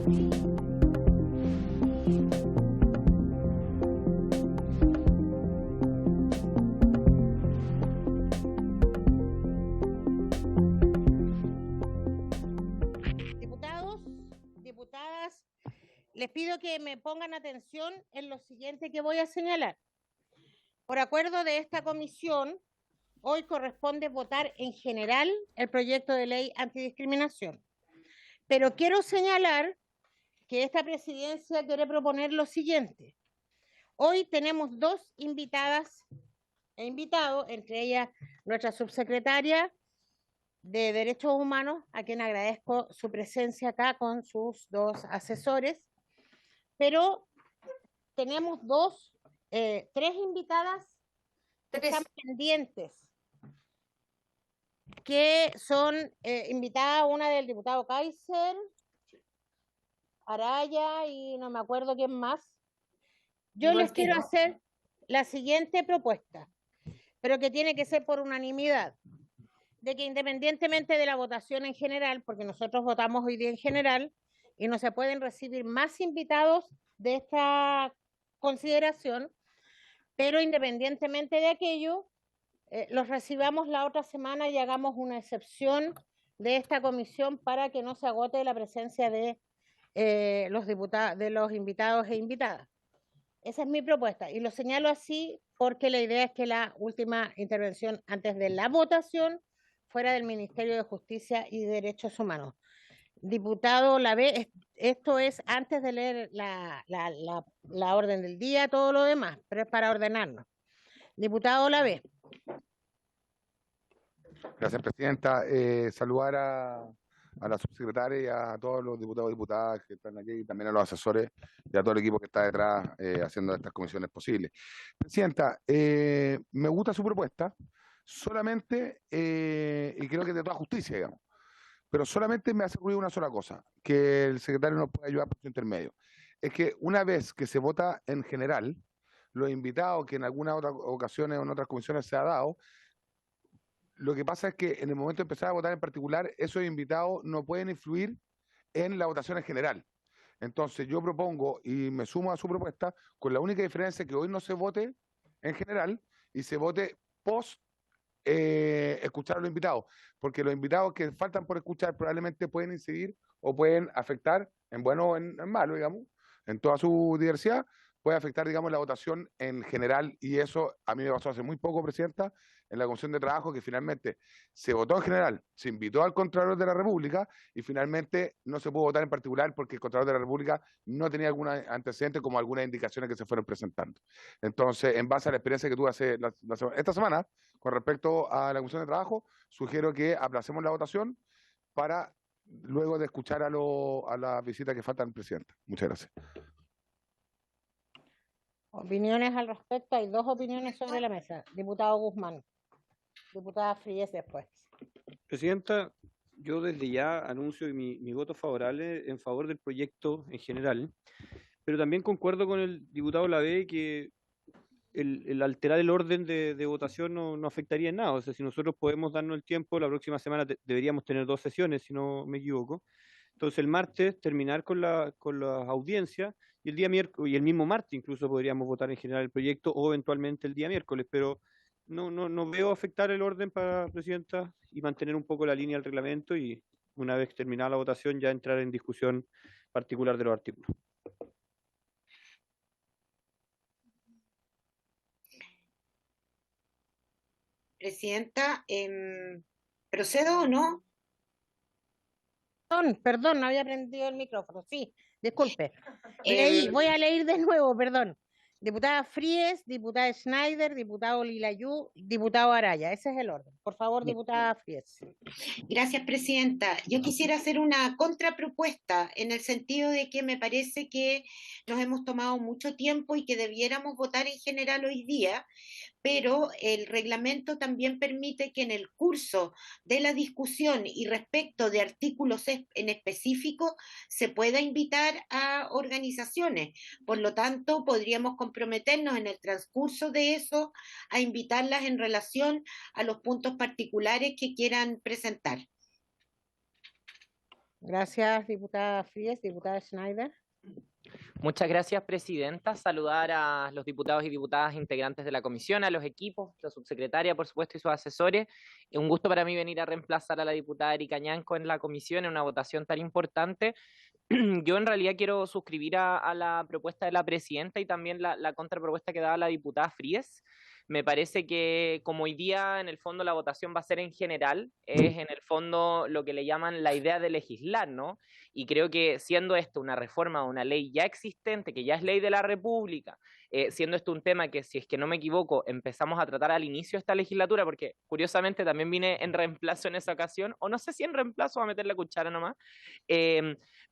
Diputados, diputadas, les pido que me pongan atención en lo siguiente que voy a señalar. Por acuerdo de esta comisión, hoy corresponde votar en general el proyecto de ley antidiscriminación. Pero quiero señalar que esta presidencia quiere proponer lo siguiente. Hoy tenemos dos invitadas e invitados, entre ellas nuestra subsecretaria de Derechos Humanos, a quien agradezco su presencia acá con sus dos asesores, pero tenemos tres invitadas que están pendientes, que son invitadas, una del diputado Kaiser, Araya y no me acuerdo quién más. Yo les quiero hacer la siguiente propuesta, pero que tiene que ser por unanimidad, de que independientemente de la votación en general, porque nosotros votamos hoy día en general y no se pueden recibir más invitados de esta consideración, pero independientemente de aquello, los recibamos la otra semana y hagamos una excepción de esta comisión para que no se agote la presencia de los invitados e invitadas. Esa es mi propuesta y lo señalo así porque la idea es que la última intervención antes de la votación fuera del Ministerio de Justicia y Derechos Humanos. Diputado Lavé, esto es antes de leer la orden del día, todo lo demás, pero es para ordenarnos. Diputado Lavé. Gracias, presidenta. Saludar a la subsecretaria y a todos los diputados y diputadas que están aquí, y también a los asesores y a todo el equipo que está detrás haciendo estas comisiones posibles. Presidenta, me gusta su propuesta, solamente, y creo que es de toda justicia, digamos, pero solamente me hace ruido una sola cosa, que el secretario nos puede ayudar por su intermedio. Es que una vez que se vota en general, los invitados que en algunas otras ocasiones o en otras comisiones se ha dado, lo que pasa es que en el momento de empezar a votar en particular, esos invitados no pueden influir en la votación en general. Entonces yo propongo y me sumo a su propuesta con la única diferencia que hoy no se vote en general y se vote post escuchar a los invitados, porque los invitados que faltan por escuchar probablemente pueden incidir o pueden afectar, en bueno o en malo, digamos, en toda su diversidad, puede afectar, digamos, la votación en general, y eso a mí me pasó hace muy poco, presidenta, en la Comisión de Trabajo, que finalmente se votó en general, se invitó al Contralor de la República y finalmente no se pudo votar en particular porque el Contralor de la República no tenía algún antecedente como algunas indicaciones que se fueron presentando. Entonces, en base a la experiencia que tuve esta semana con respecto a la Comisión de Trabajo, sugiero que aplacemos la votación para luego de escuchar a las visitas que faltan, presidenta. Muchas gracias. Opiniones al respecto. Hay dos opiniones sobre la mesa. Diputado Guzmán. Diputada Fríes después. Presidenta, yo desde ya anuncio mi voto favorable en favor del proyecto en general, pero también concuerdo con el diputado Lavé que el alterar el orden de votación no afectaría en nada. O sea, si nosotros podemos darnos el tiempo, la próxima semana deberíamos tener dos sesiones, si no me equivoco. Entonces el martes terminar con las audiencias y el día miércoles, y el mismo martes incluso podríamos votar en general el proyecto o eventualmente el día miércoles, pero no veo afectar el orden para presidenta y mantener un poco la línea del reglamento y una vez terminada la votación ya entrar en discusión particular de los artículos. Presidenta, ¿procedo o no? Perdón, no había prendido el micrófono. Sí, disculpe. Voy a leer de nuevo, perdón. Diputada Fríes, diputada Schneider, diputado Lilayú, diputado Araya. Ese es el orden. Por favor, diputada Fríes. Gracias, presidenta. Yo quisiera hacer una contrapropuesta en el sentido de que me parece que nos hemos tomado mucho tiempo y que debiéramos votar en general hoy día, pero el reglamento también permite que en el curso de la discusión y respecto de artículos en específico se pueda invitar a organizaciones. Por lo tanto, podríamos comprometernos en el transcurso de eso a invitarlas en relación a los puntos particulares que quieran presentar. Gracias, diputada Frías. Diputada Schneider. Muchas gracias, presidenta. Saludar a los diputados y diputadas integrantes de la comisión, a los equipos, la subsecretaria, por supuesto, y sus asesores. Es un gusto para mí venir a reemplazar a la diputada Erika Ñanco en la comisión en una votación tan importante. Yo en realidad quiero suscribir a la propuesta de la presidenta y también la contrapropuesta que daba la diputada Fríes. Me parece que como hoy día en el fondo la votación va a ser en general, es en el fondo lo que le llaman la idea de legislar, ¿no? Y creo que siendo esto una reforma o una ley ya existente, que ya es ley de la República, siendo esto un tema que, si es que no me equivoco, empezamos a tratar al inicio de esta legislatura, porque curiosamente también vine en reemplazo en esa ocasión, o no sé si en reemplazo, a meter la cuchara nomás,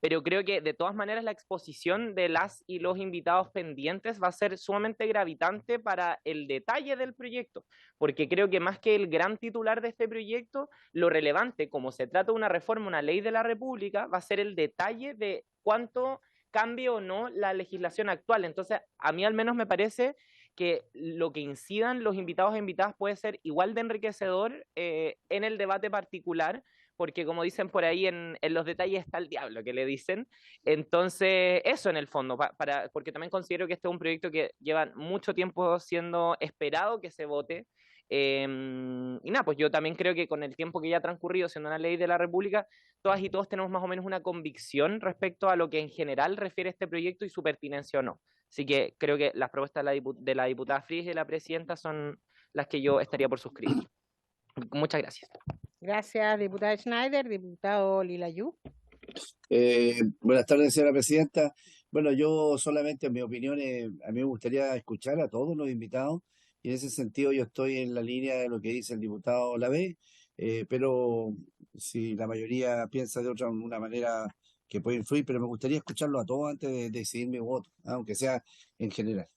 pero creo que de todas maneras la exposición de las y los invitados pendientes va a ser sumamente gravitante para el detalle del proyecto, porque creo que más que el gran titular de este proyecto, lo relevante, como se trata de una reforma, una ley de la República, va a ser el detalle de cuánto cambie o no la legislación actual. Entonces, a mí al menos me parece que lo que incidan los invitados e invitadas puede ser igual de enriquecedor en el debate particular, porque como dicen por ahí, en los detalles está el diablo, que le dicen. Entonces, eso en el fondo, porque también considero que este es un proyecto que lleva mucho tiempo siendo esperado que se vote. Y nada, pues yo también creo que con el tiempo que ya ha transcurrido siendo una ley de la República, todas y todos tenemos más o menos una convicción respecto a lo que en general refiere este proyecto y su pertinencia o no. Así que creo que las propuestas de la diputada Frías y de la presidenta son las que yo estaría por suscribir. Muchas gracias. Gracias, diputada Schneider. Diputado Lilayú. Buenas tardes, señora presidenta. Bueno, yo solamente, en mi opinión, a mí me gustaría escuchar a todos los invitados y en ese sentido yo estoy en la línea de lo que dice el diputado Lavé, pero si la mayoría piensa de una manera que puede influir, pero me gustaría escucharlo a todos antes de decidir mi voto, aunque sea en general.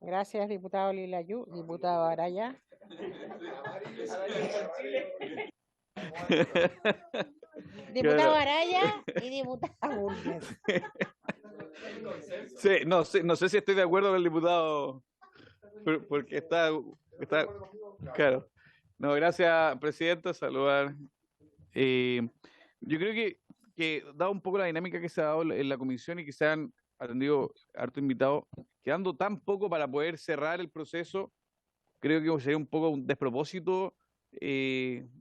Gracias, diputado Lilayú. Diputado Araya. Diputado Araya y diputada Bulnes. Sí, no sé si estoy de acuerdo con el diputado, porque está claro. No, gracias, presidenta, saludar. Yo creo que dado un poco la dinámica que se ha dado en la comisión y que se han atendido harto invitados, quedando tan poco para poder cerrar el proceso, creo que sería un poco un despropósito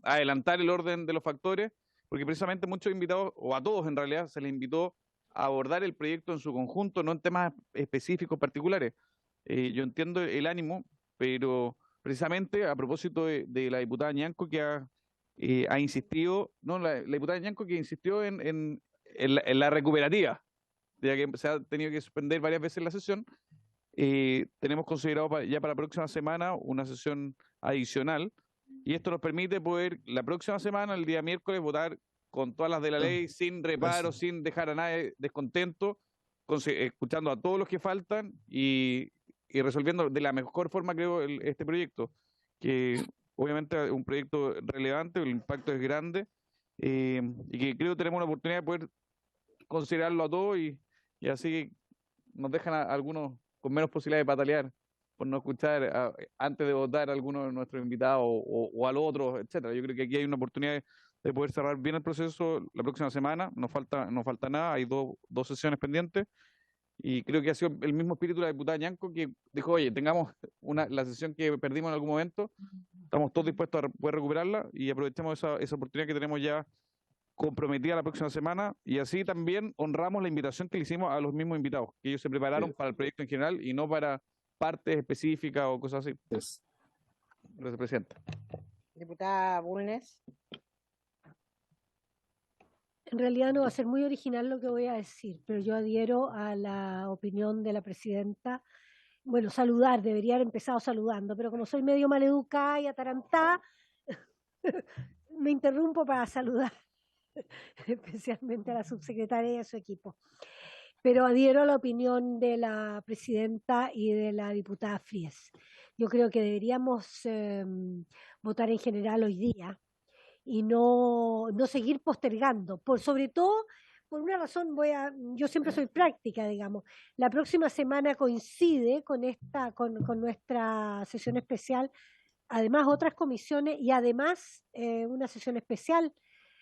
adelantar el orden de los factores, porque precisamente muchos invitados, o a todos en realidad, se les invitó a abordar el proyecto en su conjunto, no en temas específicos particulares. Yo entiendo el ánimo, pero precisamente a propósito de la diputada Ñanco que ha insistido, no, la diputada Ñanco que insistió en la recuperativa, ya que se ha tenido que suspender varias veces la sesión. Tenemos considerado ya para la próxima semana una sesión adicional y esto nos permite poder la próxima semana, el día miércoles, votar con todas las de la ley, sin reparo, sin dejar a nadie descontento, escuchando a todos los que faltan y resolviendo de la mejor forma, creo, este proyecto, que obviamente es un proyecto relevante, el impacto es grande y que creo tenemos una oportunidad de poder considerarlo a todos y así nos dejan a algunos con menos posibilidades de patalear por no escuchar antes de votar a alguno de nuestros invitados o a los otros, etcétera. Yo creo que aquí hay una oportunidad de poder cerrar bien el proceso la próxima semana. No falta nada, hay dos sesiones pendientes y creo que ha sido el mismo espíritu de la diputada Ñanco que dijo, oye, tengamos la sesión que perdimos en algún momento, estamos todos dispuestos a poder recuperarla y aprovechemos esa oportunidad que tenemos ya comprometida la próxima semana y así también honramos la invitación que le hicimos a los mismos invitados, que ellos se prepararon para el proyecto en general y no para partes específicas o cosas así. Gracias, presidenta. Diputada Bulnes. En realidad no va a ser muy original lo que voy a decir, pero yo adhiero a la opinión de la presidenta. Bueno, saludar, debería haber empezado saludando, pero como soy medio maleducada y atarantada, me interrumpo para saludar, especialmente a la subsecretaria y a su equipo. Pero adhiero a la opinión de la presidenta y de la diputada Frías. Yo creo que deberíamos votar en general hoy día y no seguir postergando, sobre todo por una razón, yo siempre soy práctica, digamos. La próxima semana coincide con nuestra sesión especial, además otras comisiones y además una sesión especial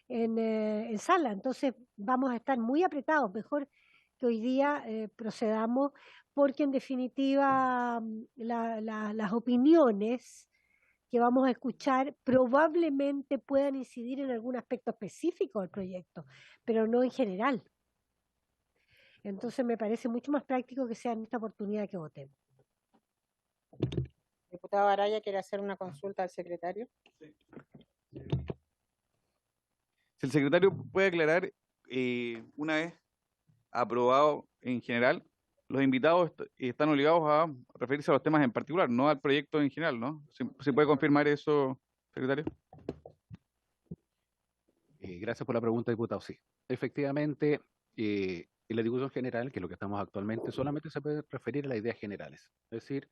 en sala. Entonces vamos a estar muy apretados. Mejor que hoy día procedamos, porque en definitiva las opiniones que vamos a escuchar probablemente puedan incidir en algún aspecto específico del proyecto, pero no en general. Entonces me parece mucho más práctico que sea en esta oportunidad que votemos. Diputado Araya, ¿quiere hacer una consulta al secretario? Si el secretario puede aclarar, una vez aprobado en general, los invitados están obligados a referirse a los temas en particular, no al proyecto en general, ¿no? ¿Se puede confirmar eso, secretario? Gracias por la pregunta, diputado. Sí, efectivamente, en la discusión general, que es lo que estamos actualmente, solamente se puede referir a las ideas generales. Es decir,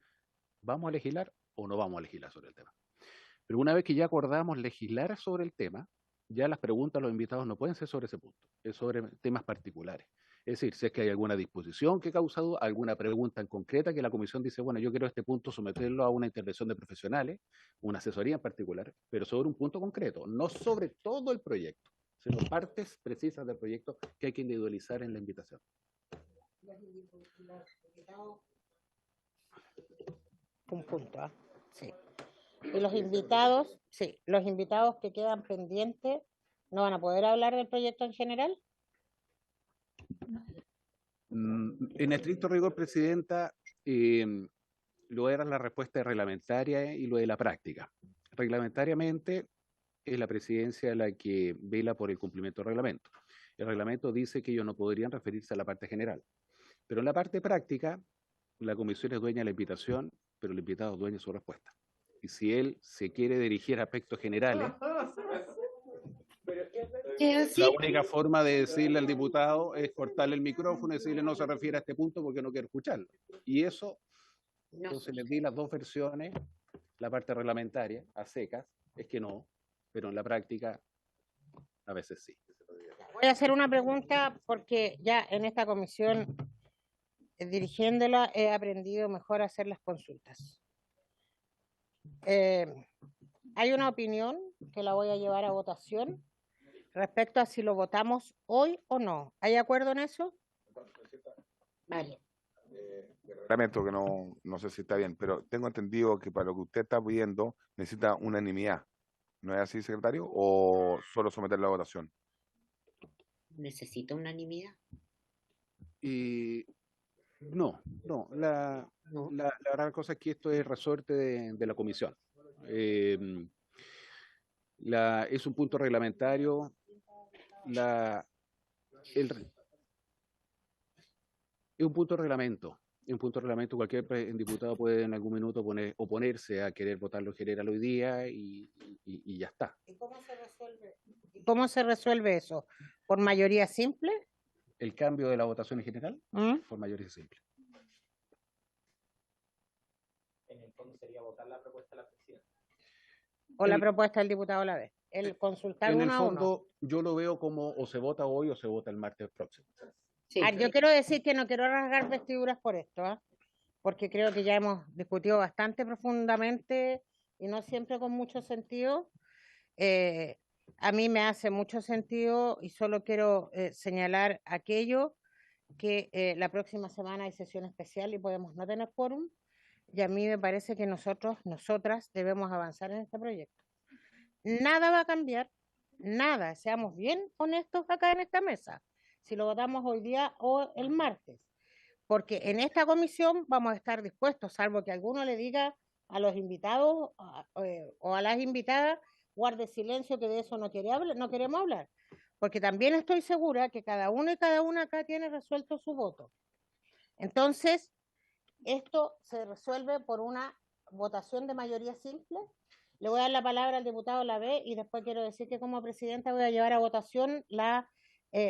¿vamos a legislar o no vamos a legislar sobre el tema? Pero una vez que ya acordamos legislar sobre el tema, ya las preguntas a los invitados no pueden ser sobre ese punto, es sobre temas particulares. Es decir, si es que hay alguna disposición que ha causado alguna pregunta en concreta que la comisión dice, bueno, yo quiero este punto someterlo a una intervención de profesionales, una asesoría en particular, pero sobre un punto concreto, no sobre todo el proyecto, sino partes precisas del proyecto que hay que individualizar en la invitación. Un punto, ¿ah? Sí. Y los invitados, sí, los invitados que quedan pendientes, ¿no van a poder hablar del proyecto en general? En estricto rigor, Presidenta, lo era la respuesta reglamentaria y lo de la práctica. Reglamentariamente es la presidencia la que vela por el cumplimiento del reglamento. El reglamento dice que ellos no podrían referirse a la parte general. Pero en la parte práctica, la comisión es dueña de la invitación, pero el invitado es dueño de su respuesta. Y si él se quiere dirigir a aspectos generales, la única forma de decirle al diputado es cortarle el micrófono y decirle no se refiere a este punto porque no quiero escucharlo. Y eso, entonces les di las dos versiones, la parte reglamentaria, a secas, es que no, pero en la práctica a veces sí. Voy a hacer una pregunta porque ya en esta comisión, dirigiéndola, he aprendido mejor a hacer las consultas. Hay una opinión que la voy a llevar a votación respecto a si lo votamos hoy o no. ¿Hay acuerdo en eso? Vale. Reglamento que no sé si está bien, pero tengo entendido que para lo que usted está pidiendo necesita unanimidad. ¿No es así, secretario? ¿O solo someterlo a votación? ¿Necesita unanimidad? No, la gran cosa es que esto es resorte de la comisión. Es un punto reglamentario. Es un punto de reglamento. En un punto de reglamento cualquier diputado puede en algún minuto oponerse a querer votarlo en general hoy día y ya está. ¿Y cómo se resuelve eso? ¿Por mayoría simple? El cambio de la votación en general, por mayoría simple. En el fondo sería votar la propuesta de la presidenta. ¿O la propuesta del diputado Olavé? El consultar en uno el fondo, a uno. yo lo veo como o se vota hoy o se vota el martes próximo. Sí. Yo quiero decir que no quiero rasgar vestiduras por esto, ¿eh? Porque creo que ya hemos discutido bastante profundamente y no siempre con mucho sentido. A mí me hace mucho sentido y solo quiero señalar aquello que la próxima semana hay sesión especial y podemos no tener quórum, y a mí me parece que nosotras debemos avanzar en este proyecto. Nada va a cambiar, nada, seamos bien honestos acá en esta mesa, si lo votamos hoy día o el martes, porque en esta comisión vamos a estar dispuestos, salvo que alguno le diga a los invitados o a las invitadas, guarde silencio que de eso no queremos hablar, porque también estoy segura que cada uno y cada una acá tiene resuelto su voto. Entonces, esto se resuelve por una votación de mayoría simple. Le voy a dar la palabra al diputado Olavé y después quiero decir que como presidenta voy a llevar a votación la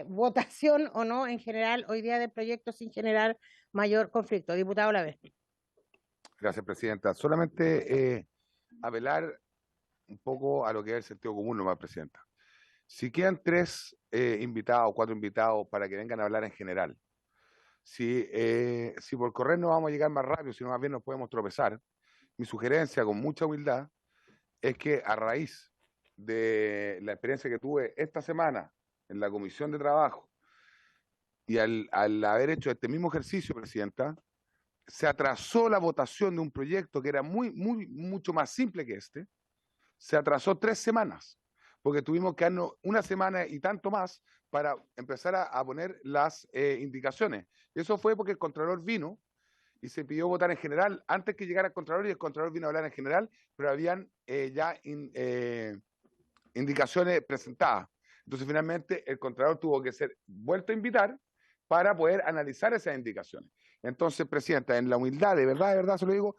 votación o no en general hoy día del proyecto sin generar mayor conflicto. Diputado Olavé. Gracias, presidenta. Solamente apelar un poco a lo que es el sentido común, nomás, presidenta. Si quedan 3 invitados, 4 invitados para que vengan a hablar en general, si por correr no vamos a llegar más rápido, sino más bien nos podemos tropezar, mi sugerencia con mucha humildad es que a raíz de la experiencia que tuve esta semana en la Comisión de Trabajo y al haber hecho este mismo ejercicio, Presidenta, se atrasó la votación de un proyecto que era mucho más simple que este, se atrasó 3 semanas, porque tuvimos que darnos una semana y tanto más para empezar a poner las indicaciones. Y eso fue porque el Contralor vino y se pidió votar en general antes que llegara el Contralor, y el Contralor vino a hablar en general, pero habían indicaciones presentadas. Entonces, finalmente, el Contralor tuvo que ser vuelto a invitar para poder analizar esas indicaciones. Entonces, Presidenta, en la humildad, de verdad se lo digo,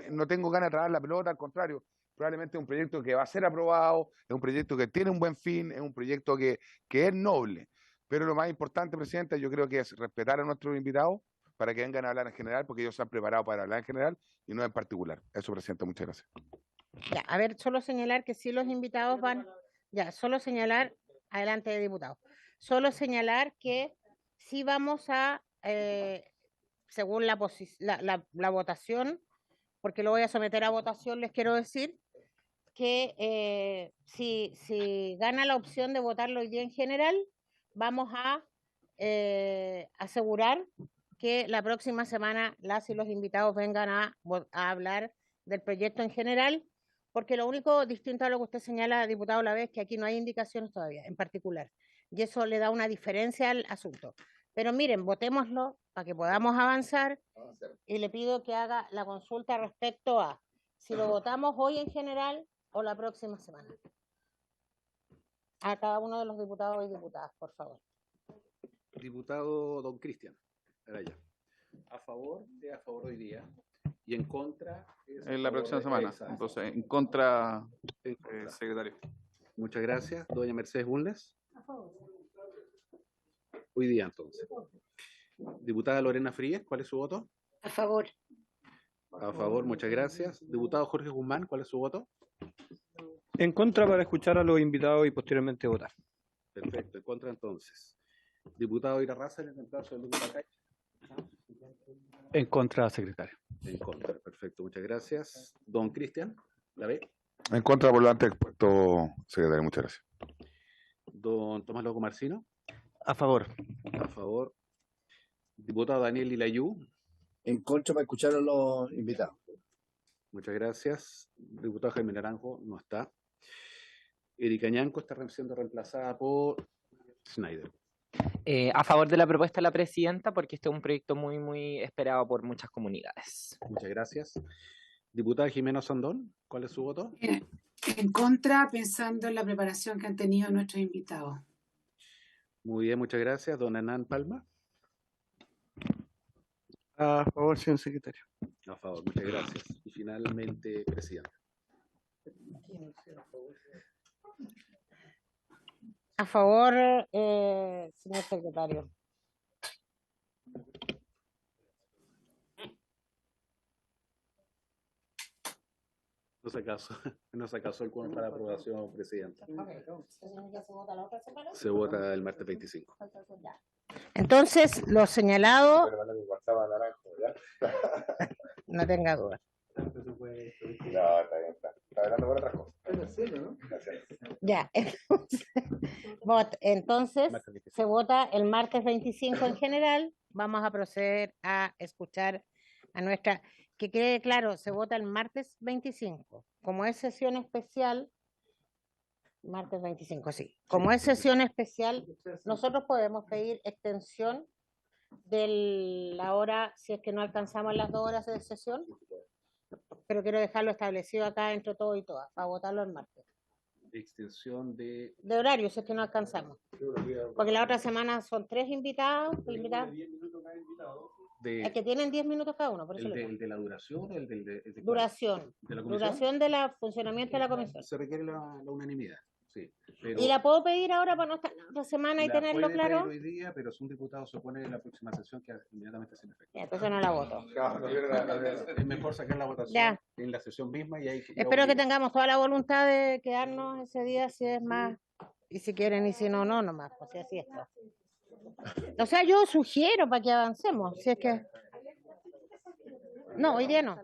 no tengo ganas de traer la pelota, al contrario, probablemente es un proyecto que va a ser aprobado, es un proyecto que tiene un buen fin, es un proyecto que es noble. Pero lo más importante, Presidenta, yo creo que es respetar a nuestros invitados para que vengan a hablar en general, porque ellos se han preparado para hablar en general y no en particular. Eso, Presidenta, muchas gracias. Ya, a ver, solo señalar que sí los invitados van, ya, solo señalar, adelante, diputado, solo señalar que sí vamos a, según la votación, porque lo voy a someter a votación, les quiero decir que si gana la opción de votarlo hoy día en general, vamos a asegurar que la próxima semana las y los invitados vengan a hablar del proyecto en general, porque lo único distinto a lo que usted señala, diputado Lavés, es que aquí no hay indicaciones todavía en particular, y eso le da una diferencia al asunto. Pero miren, votémoslo para que podamos avanzar, y le pido que haga la consulta respecto a si lo votamos hoy en general o la próxima semana. A cada uno de los diputados y diputadas, por favor. Diputado don Cristian Araya, a favor hoy día y en contra en la próxima semana. Entonces, en contra, secretario. Muchas gracias. Doña Mercedes Bulnes. A favor. Hoy día, entonces. Diputada Lorena Fríes, ¿cuál es su voto? A favor. A favor, muchas gracias. Diputado Jorge Guzmán, ¿cuál es su voto? En contra, para escuchar a los invitados y posteriormente votar. Perfecto, en contra entonces. Diputado Ira Raza, en el reemplazo del diputado Cay. En contra, secretario. En contra, perfecto, muchas gracias. Don Cristian, ¿la ve? En contra por lo antes expuesto, secretario, muchas gracias. Don Tomás Loco Marcino. A favor. A favor. Diputado Daniel Ilayú. En contra para escuchar a los invitados. Muchas gracias. Diputado Jaime Naranjo no está. Erika Ñanco está siendo reemplazada por Schneider. A favor de la propuesta de la presidenta, porque este es un proyecto muy esperado por muchas comunidades. Muchas gracias. Diputada Jimena Sandón, ¿cuál es su voto? En contra, pensando en la preparación que han tenido nuestros invitados. Muy bien, muchas gracias. Don Hernán Palma. A favor, señor secretario. A favor, muchas gracias. Y finalmente, presidente. A favor, señor secretario. No se casó el cuadro para aprobación, presidenta. Se vota el martes 25. Entonces, lo señalado, no tenga duda. Está hablando por otras cosas. Ya, entonces se vota el martes 25 en general. Vamos a proceder a escuchar a nuestra, que quede claro, se vota el martes 25. Como es sesión especial, martes 25, sí. Como es sesión especial, nosotros podemos pedir extensión de la hora, si es que no alcanzamos las 2 horas de sesión, pero quiero dejarlo establecido acá entre todo y todas, para votarlo el martes. Extensión de horario, si es que no alcanzamos. Porque la otra semana son 3 invitados. Es que tienen 10 minutos cada uno. Por eso ¿El de la duración o el de duración? ¿De la comisión? Duración del funcionamiento de la comisión. Se requiere la unanimidad. Sí, ¿Y la puedo pedir ahora para no estar la otra semana y tenerlo puede claro? pedir hoy día, pero si un diputado se opone en la próxima sesión, queda inmediatamente sin efecto. Entonces no la voto. Es mejor sacar la votación en la sesión misma. Y ahí espero que tengamos toda la voluntad de quedarnos ese día, si es más, y si quieren, y si no, no nomás, pues si así está. O sea, yo sugiero para que avancemos, si es que... No, hoy día no.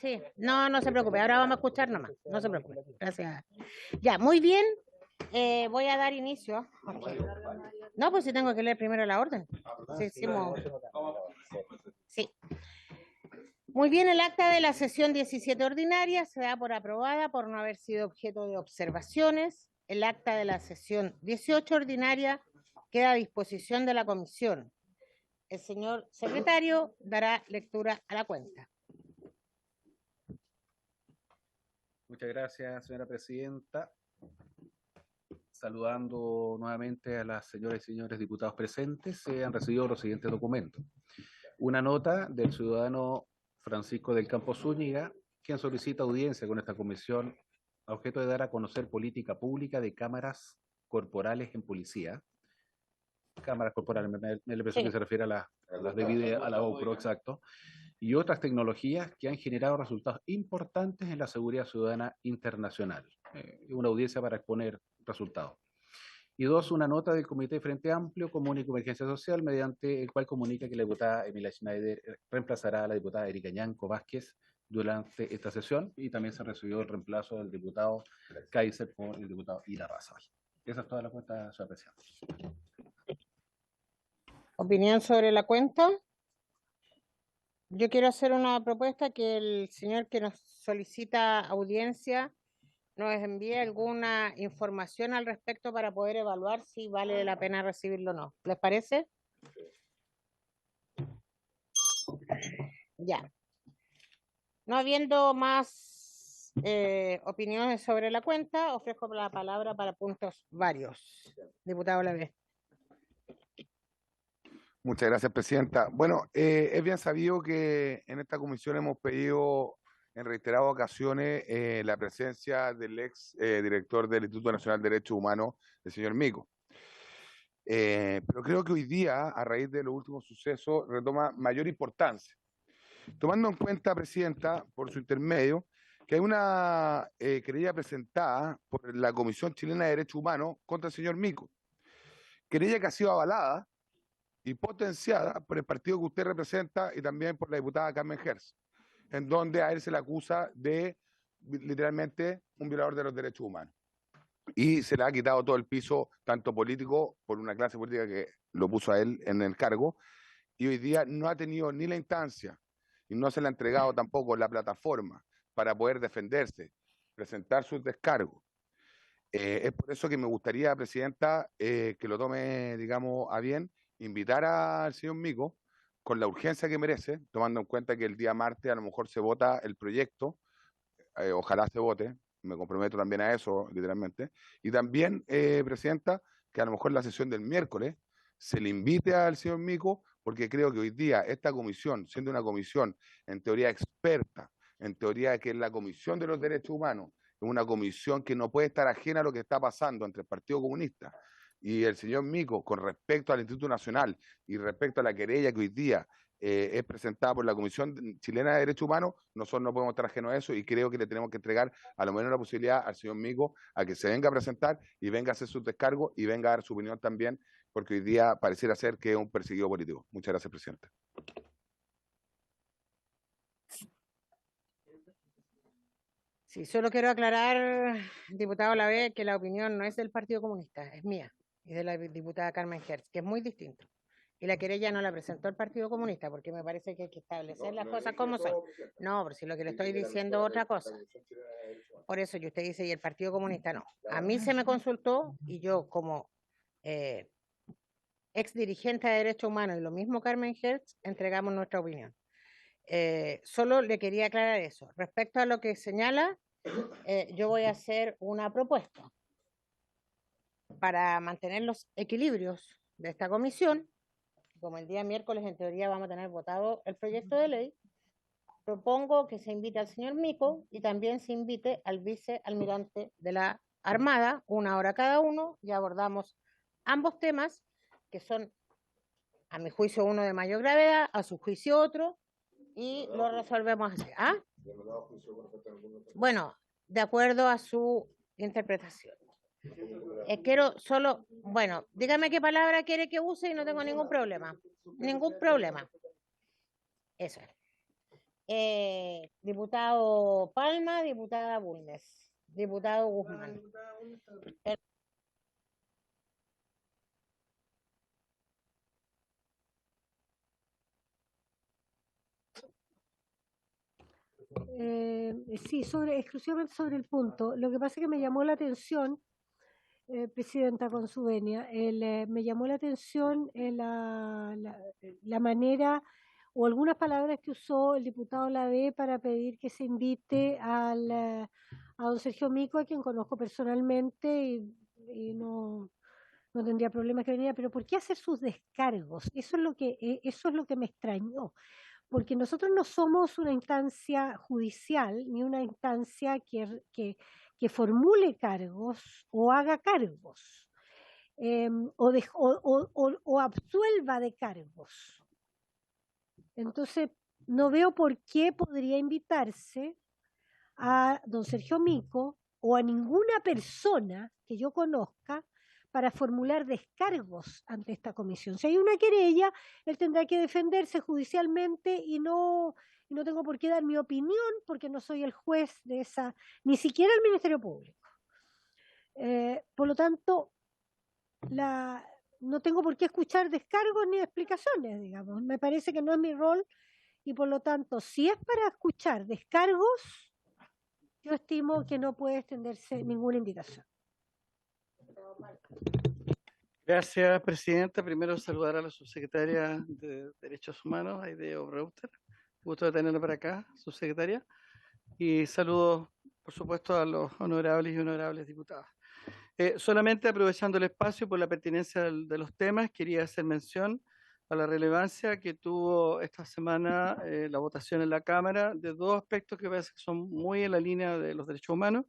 Sí, no se preocupe, ahora vamos a escuchar nomás, no se preocupe, gracias. Ya, muy bien, voy a dar inicio. Okay. No, pues sí tengo que leer primero la orden. Sí, sí. Muy bien, el acta de la sesión 17 ordinaria se da por aprobada por no haber sido objeto de observaciones. El acta de la sesión 18 ordinaria queda a disposición de la comisión. El señor secretario dará lectura a la cuenta. Muchas gracias, señora presidenta. Saludando nuevamente a las señoras y señores diputados presentes, se han recibido los siguientes documentos. Una nota del ciudadano Francisco del Campo Zúñiga, quien solicita audiencia con esta comisión a objeto de dar a conocer política pública de cámaras corporales en policía. Cámaras corporales, me da la impresión que se refiere a las de a la GoPro, exacto, y otras tecnologías que han generado resultados importantes en la seguridad ciudadana internacional. Una audiencia para exponer resultados. Y dos, una nota del Comité de Frente Amplio, Común y Convergencia Social, mediante el cual comunica que la diputada Emilia Schneider reemplazará a la diputada Erika Ñanco Vázquez durante esta sesión, y también se recibió el reemplazo del diputado Kaiser por el diputado Ira Razabal. Esa es toda la cuenta, señora presidenta. ¿Opinión sobre la cuenta? Yo quiero hacer una propuesta, que el señor que nos solicita audiencia nos envíe alguna información al respecto para poder evaluar si vale la pena recibirlo o no. ¿Les parece? Ya. No habiendo más opiniones sobre la cuenta, ofrezco la palabra para puntos varios. Diputado Lavé. Muchas gracias, presidenta. Bueno, es bien sabido que en esta comisión hemos pedido en reiteradas ocasiones la presencia del ex director del Instituto Nacional de Derechos Humanos, el señor Mico. Pero creo que hoy día, a raíz de los últimos sucesos, retoma mayor importancia. Tomando en cuenta, presidenta, por su intermedio, que hay una querella presentada por la Comisión Chilena de Derechos Humanos contra el señor Mico. Querella que ha sido avalada y potenciada por el partido que usted representa y también por la diputada Carmen Hertz, en donde a él se le acusa de literalmente un violador de los derechos humanos. Y se le ha quitado todo el piso, tanto político, por una clase política que lo puso a él en el cargo, y hoy día no ha tenido ni la instancia, y no se le ha entregado tampoco la plataforma para poder defenderse, presentar sus descargos. Es por eso que me gustaría, presidenta, que lo tome, digamos, a bien, invitar al señor Mico con la urgencia que merece, tomando en cuenta que el día martes a lo mejor se vota el proyecto, ojalá se vote, me comprometo también a eso, literalmente, y también, presidenta, que a lo mejor la sesión del miércoles se le invite al señor Mico, porque creo que hoy día esta comisión, siendo una comisión en teoría experta, en teoría que es la Comisión de los Derechos Humanos, es una comisión que no puede estar ajena a lo que está pasando entre el Partido Comunista y el señor Mico con respecto al Instituto Nacional y respecto a la querella que hoy día es presentada por la Comisión Chilena de Derechos Humanos, nosotros no podemos estar ajenos a eso, y creo que le tenemos que entregar a lo menos la posibilidad al señor Mico a que se venga a presentar y venga a hacer sus descargos y venga a dar su opinión también, porque hoy día pareciera ser que es un perseguido político. Muchas gracias, presidente. Sí, solo quiero aclarar, diputado Lavé, que la opinión no es del Partido Comunista, es mía y de la diputada Carmen Hertz, que es muy distinto. Y la querella no la presentó el Partido Comunista, porque me parece que hay que establecer las cosas como son. No, pero si lo que le estoy diciendo es otra cosa. Por eso, y usted dice, y el Partido Comunista no. A mí se me consultó, y yo como ex dirigente de Derechos Humanos, y lo mismo Carmen Hertz, entregamos nuestra opinión. Solo le quería aclarar eso. Respecto a lo que señala, yo voy a hacer una propuesta para mantener los equilibrios de esta comisión. Como el día miércoles en teoría vamos a tener votado el proyecto de ley, propongo que se invite al señor Mico y también se invite al vicealmirante de la Armada, 1 hora cada uno, y abordamos ambos temas, que son, a mi juicio, uno de mayor gravedad, a su juicio otro, y lo resolvemos así. ¿Ah? Bueno, de acuerdo a su interpretación. Quiero solo, bueno, dígame qué palabra quiere que use y no tengo ningún problema. Ningún problema. Eso es. Diputado Palma, diputada Bulnes, diputado Guzmán. Sí, exclusivamente sobre el punto. Lo que pasa es que me llamó la atención, Presidenta, con su venia, me llamó la atención la manera o algunas palabras que usó el diputado Lavé para pedir que se invite a don Sergio Mico, a quien conozco personalmente y no tendría problemas que viniera, pero ¿por qué hacer sus descargos? Eso es lo que me extrañó, porque nosotros no somos una instancia judicial ni una instancia que formule cargos o haga cargos o absuelva de cargos. Entonces, no veo por qué podría invitarse a don Sergio Mico o a ninguna persona que yo conozca para formular descargos ante esta comisión. Si hay una querella, él tendrá que defenderse judicialmente y no tengo por qué dar mi opinión porque no soy el juez de esa, ni siquiera el Ministerio Público. Por lo tanto, no tengo por qué escuchar descargos ni explicaciones, digamos. Me parece que no es mi rol y por lo tanto, si es para escuchar descargos, yo estimo que no puede extenderse ninguna invitación. Gracias, Presidenta. Primero saludar a la subsecretaria de Derechos Humanos, Aide Obreuter. Gusto de tenerla para acá, subsecretaria. Y saludos, por supuesto, a los honorables y honorables diputados. Solamente aprovechando el espacio por la pertinencia de los temas, quería hacer mención a la relevancia que tuvo esta semana la votación en la Cámara de dos aspectos que parece que son muy en la línea de los derechos humanos.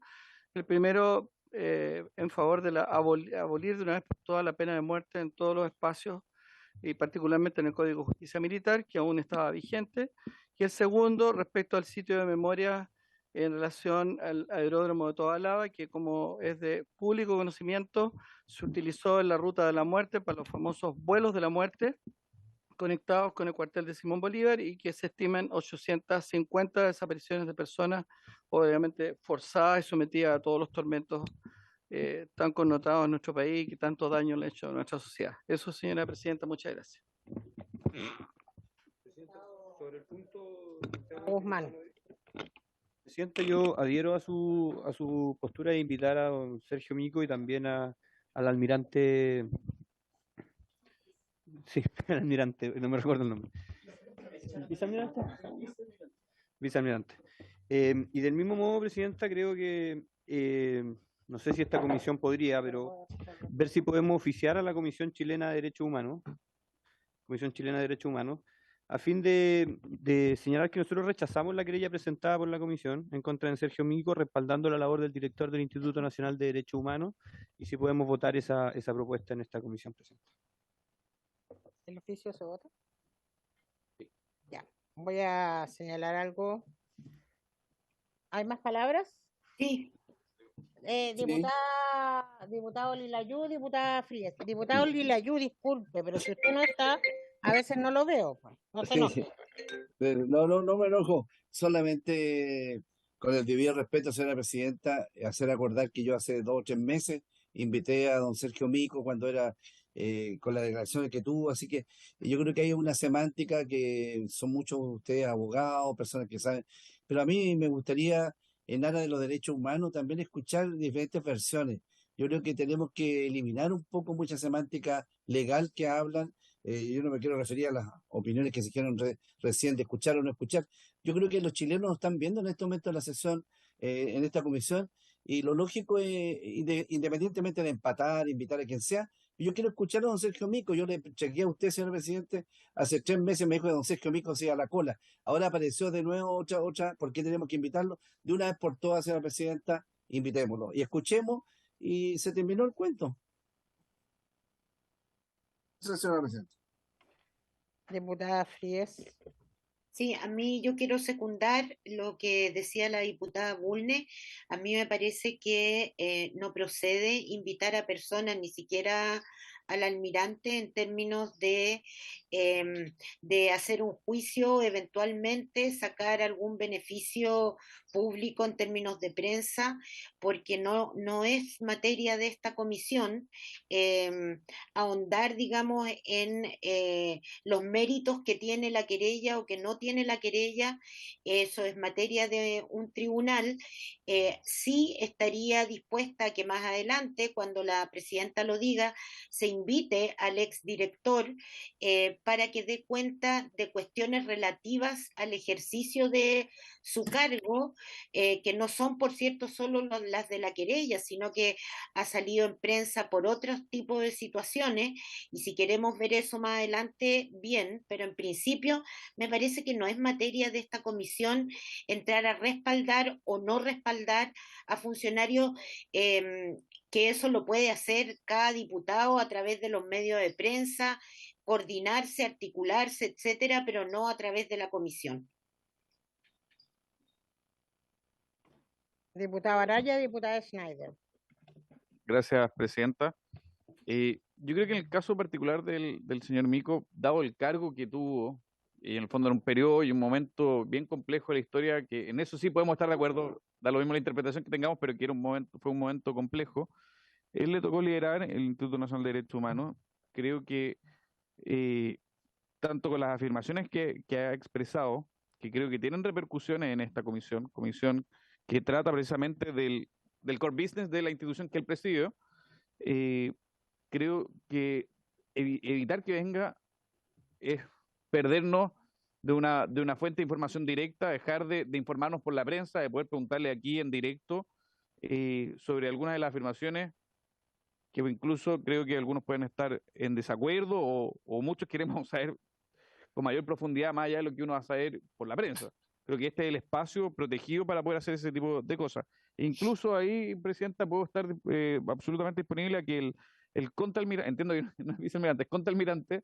El primero, en favor de abolir de una vez por todas la pena de muerte en todos los espacios y particularmente en el Código de Justicia Militar, que aún estaba vigente. Y el segundo, respecto al sitio de memoria en relación al aeródromo de Tobalaba, que como es de público conocimiento, se utilizó en la ruta de la muerte para los famosos vuelos de la muerte, conectados con el cuartel de Simón Bolívar, y que se estiman 850 desapariciones de personas, obviamente forzadas y sometidas a todos los tormentos tan connotados en nuestro país y que tanto daño le ha hecho a nuestra sociedad. Eso, señora Presidenta, muchas gracias. Sobre el punto, Guzmán. Presidente, yo adhiero a su postura de invitar a don Sergio Mico y también al almirante. Sí, el almirante, no me recuerdo el nombre. ¿Vicealmirante? Vicealmirante. Y del mismo modo, Presidenta, creo que, no sé si esta comisión podría, pero ver si podemos oficiar a la Comisión Chilena de Derechos Humanos, a fin de señalar que nosotros rechazamos la querella presentada por la comisión en contra de Sergio Mico, respaldando la labor del director del Instituto Nacional de Derechos Humanos, y si podemos votar esa propuesta en esta comisión, Presidenta. ¿El oficio se vota? Sí. Ya, voy a señalar algo. ¿Hay más palabras? Sí. Diputado Lilayú, diputada Frías. Diputado Lilayú, disculpe, pero si usted no está, a veces no lo veo. Pues. No se enoje. No me enojo. Solamente con el debido respeto, señora Presidenta, hacer acordar que yo hace 2 o 3 meses invité a don Sergio Mico cuando era con las declaraciones que tuvo, así que yo creo que hay una semántica que son muchos de ustedes abogados, personas que saben, pero a mí me gustaría, en aras de los derechos humanos, también escuchar diferentes versiones. Yo creo que tenemos que eliminar un poco mucha semántica legal que hablan. Yo no me quiero referir a las opiniones que se dijeron recién de escuchar o no escuchar. Yo creo que los chilenos nos están viendo en este momento en la sesión, en esta comisión, y lo lógico es, independientemente de empatar, invitar a quien sea, yo quiero escuchar a don Sergio Mico. Yo le chequeé a usted, señor presidente, hace 3 meses me dijo que don Sergio Mico se iba a la cola. Ahora apareció de nuevo otra, ¿por qué tenemos que invitarlo? De una vez por todas, señora presidenta, invitémoslo. Y escuchemos, y se terminó el cuento. Eso, señora presidenta. Diputada Frías. Sí, a mí yo quiero secundar lo que decía la diputada Bulnes. A mí me parece que no procede invitar a personas, ni siquiera al almirante en términos de hacer un juicio, eventualmente sacar algún beneficio público en términos de prensa, porque no es materia de esta comisión ahondar, digamos, en los méritos que tiene la querella o que no tiene la querella. Eso es materia de un tribunal. Sí estaría dispuesta a que más adelante, cuando la presidenta lo diga, se invite al exdirector para que dé cuenta de cuestiones relativas al ejercicio de su cargo, que no son, por cierto, solo las de la querella, sino que ha salido en prensa por otros tipos de situaciones, y si queremos ver eso más adelante, bien, pero en principio me parece que no es materia de esta comisión entrar a respaldar o no respaldar a funcionarios, que eso lo puede hacer cada diputado a través de los medios de prensa, coordinarse, articularse, etcétera, pero no a través de la comisión. Diputada Araya, diputada Schneider. Gracias, presidenta. Yo creo que en el caso particular del señor Mico, dado el cargo que tuvo, y en el fondo era un periodo y un momento bien complejo de la historia, que en eso sí podemos estar de acuerdo, da lo mismo la interpretación que tengamos, pero que fue un momento complejo. Él le tocó liderar el Instituto Nacional de Derechos Humanos. Creo que tanto con las afirmaciones que ha expresado, que creo que tienen repercusiones en esta comisión que trata precisamente del core business de la institución que él presidió, creo que evitar que venga es perdernos de una fuente de información directa, dejar de informarnos por la prensa, de poder preguntarle aquí en directo sobre algunas de las afirmaciones que incluso creo que algunos pueden estar en desacuerdo o muchos queremos saber con mayor profundidad más allá de lo que uno va a saber por la prensa. Creo que este es el espacio protegido para poder hacer ese tipo de cosas. Incluso ahí, Presidenta, puedo estar absolutamente disponible a que el contraalmirante, entiendo que no es vicealmirante, es contraalmirante,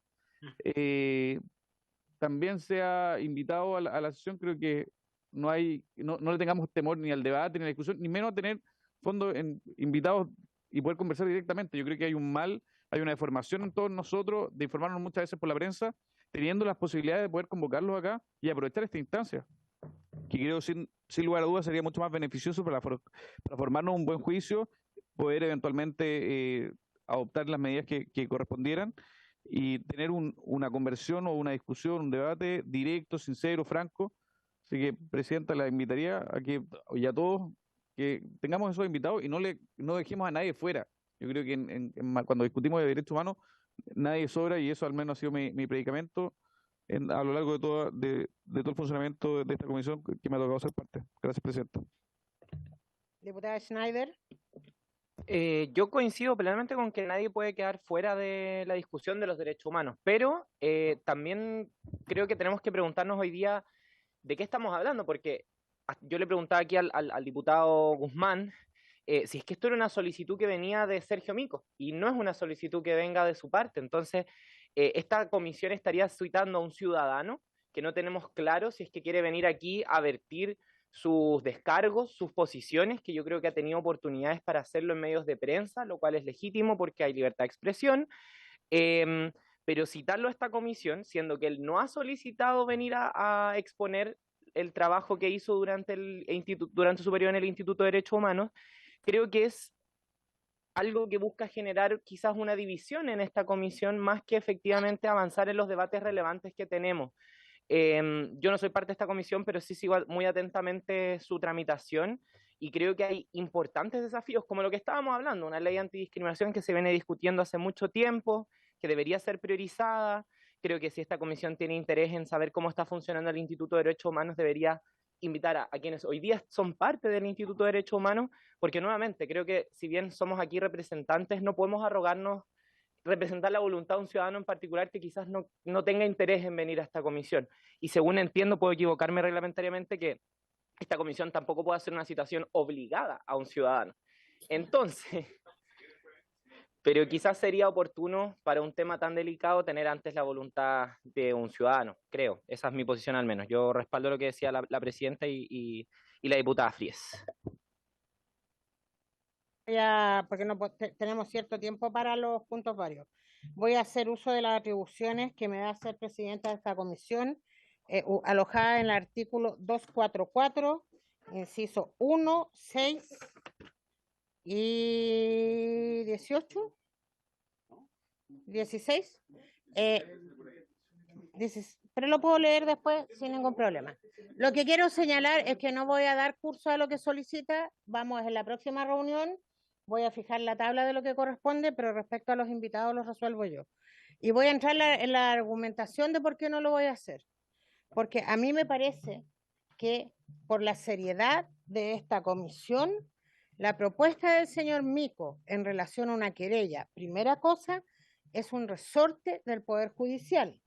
también sea invitado a la sesión. Creo que no le tengamos temor ni al debate, ni a la discusión, ni menos a tener invitados y poder conversar directamente. Yo creo que hay una deformación en todos nosotros de informarnos muchas veces por la prensa, teniendo las posibilidades de poder convocarlos acá y aprovechar esta instancia, que creo sin lugar a dudas sería mucho más beneficioso para formarnos un buen juicio, poder eventualmente adoptar las medidas que correspondieran y tener una conversión o una discusión, un debate directo, sincero, franco. Así que, Presidenta, la invitaría a que, y a todos, que tengamos esos invitados y no dejemos a nadie fuera. Yo creo que cuando discutimos de derechos humanos, nadie sobra, y eso al menos ha sido mi predicamento a lo largo de todo el funcionamiento de esta comisión que me ha tocado ser parte. Gracias, Presidenta. Diputada Schneider. Yo coincido plenamente con que nadie puede quedar fuera de la discusión de los derechos humanos, pero también creo que tenemos que preguntarnos hoy día de qué estamos hablando, porque yo le preguntaba aquí al diputado Guzmán si es que esto era una solicitud que venía de Sergio Mico, y no es una solicitud que venga de su parte. Entonces, esta comisión estaría citando a un ciudadano que no tenemos claro si es que quiere venir aquí a vertir sus descargos, sus posiciones, que yo creo que ha tenido oportunidades para hacerlo en medios de prensa, lo cual es legítimo porque hay libertad de expresión, pero citarlo a esta comisión, siendo que él no ha solicitado venir a exponer el trabajo que hizo durante su periodo en el Instituto de Derechos Humanos, creo que es algo que busca generar quizás una división en esta comisión más que efectivamente avanzar en los debates relevantes que tenemos. Yo no soy parte de esta comisión, pero sí sigo muy atentamente su tramitación, y creo que hay importantes desafíos, como lo que estábamos hablando, una ley antidiscriminación que se viene discutiendo hace mucho tiempo, que debería ser priorizada. Creo que si esta comisión tiene interés en saber cómo está funcionando el Instituto de Derechos Humanos, debería invitar a quienes hoy día son parte del Instituto de Derechos Humanos, porque nuevamente creo que si bien somos aquí representantes, no podemos arrogarnos representar la voluntad de un ciudadano en particular que quizás no tenga interés en venir a esta comisión. Y según entiendo, puedo equivocarme reglamentariamente, que esta comisión tampoco puede hacer una citación obligada a un ciudadano. Entonces, pero quizás sería oportuno para un tema tan delicado tener antes la voluntad de un ciudadano, creo. Esa es mi posición al menos. Yo respaldo lo que decía la presidenta y la diputada Fries. Ya, porque tenemos cierto tiempo para los puntos varios. voy a hacer uso de las atribuciones que me da ser presidenta de esta comisión, alojada en el artículo 244, inciso 1, 6 y 18, 16. Pero lo puedo leer después sin ningún problema. Lo que quiero señalar es que no voy a dar curso a lo que solicita. Vamos en la próxima reunión. Voy a fijar la tabla de lo que corresponde, pero respecto a los invitados los resuelvo yo. Y voy a entrar en la argumentación de por qué no lo voy a hacer. Porque a mí me parece que por la seriedad de esta comisión, la propuesta del señor Mico en relación a una querella, primera cosa, es un resorte del Poder Judicial.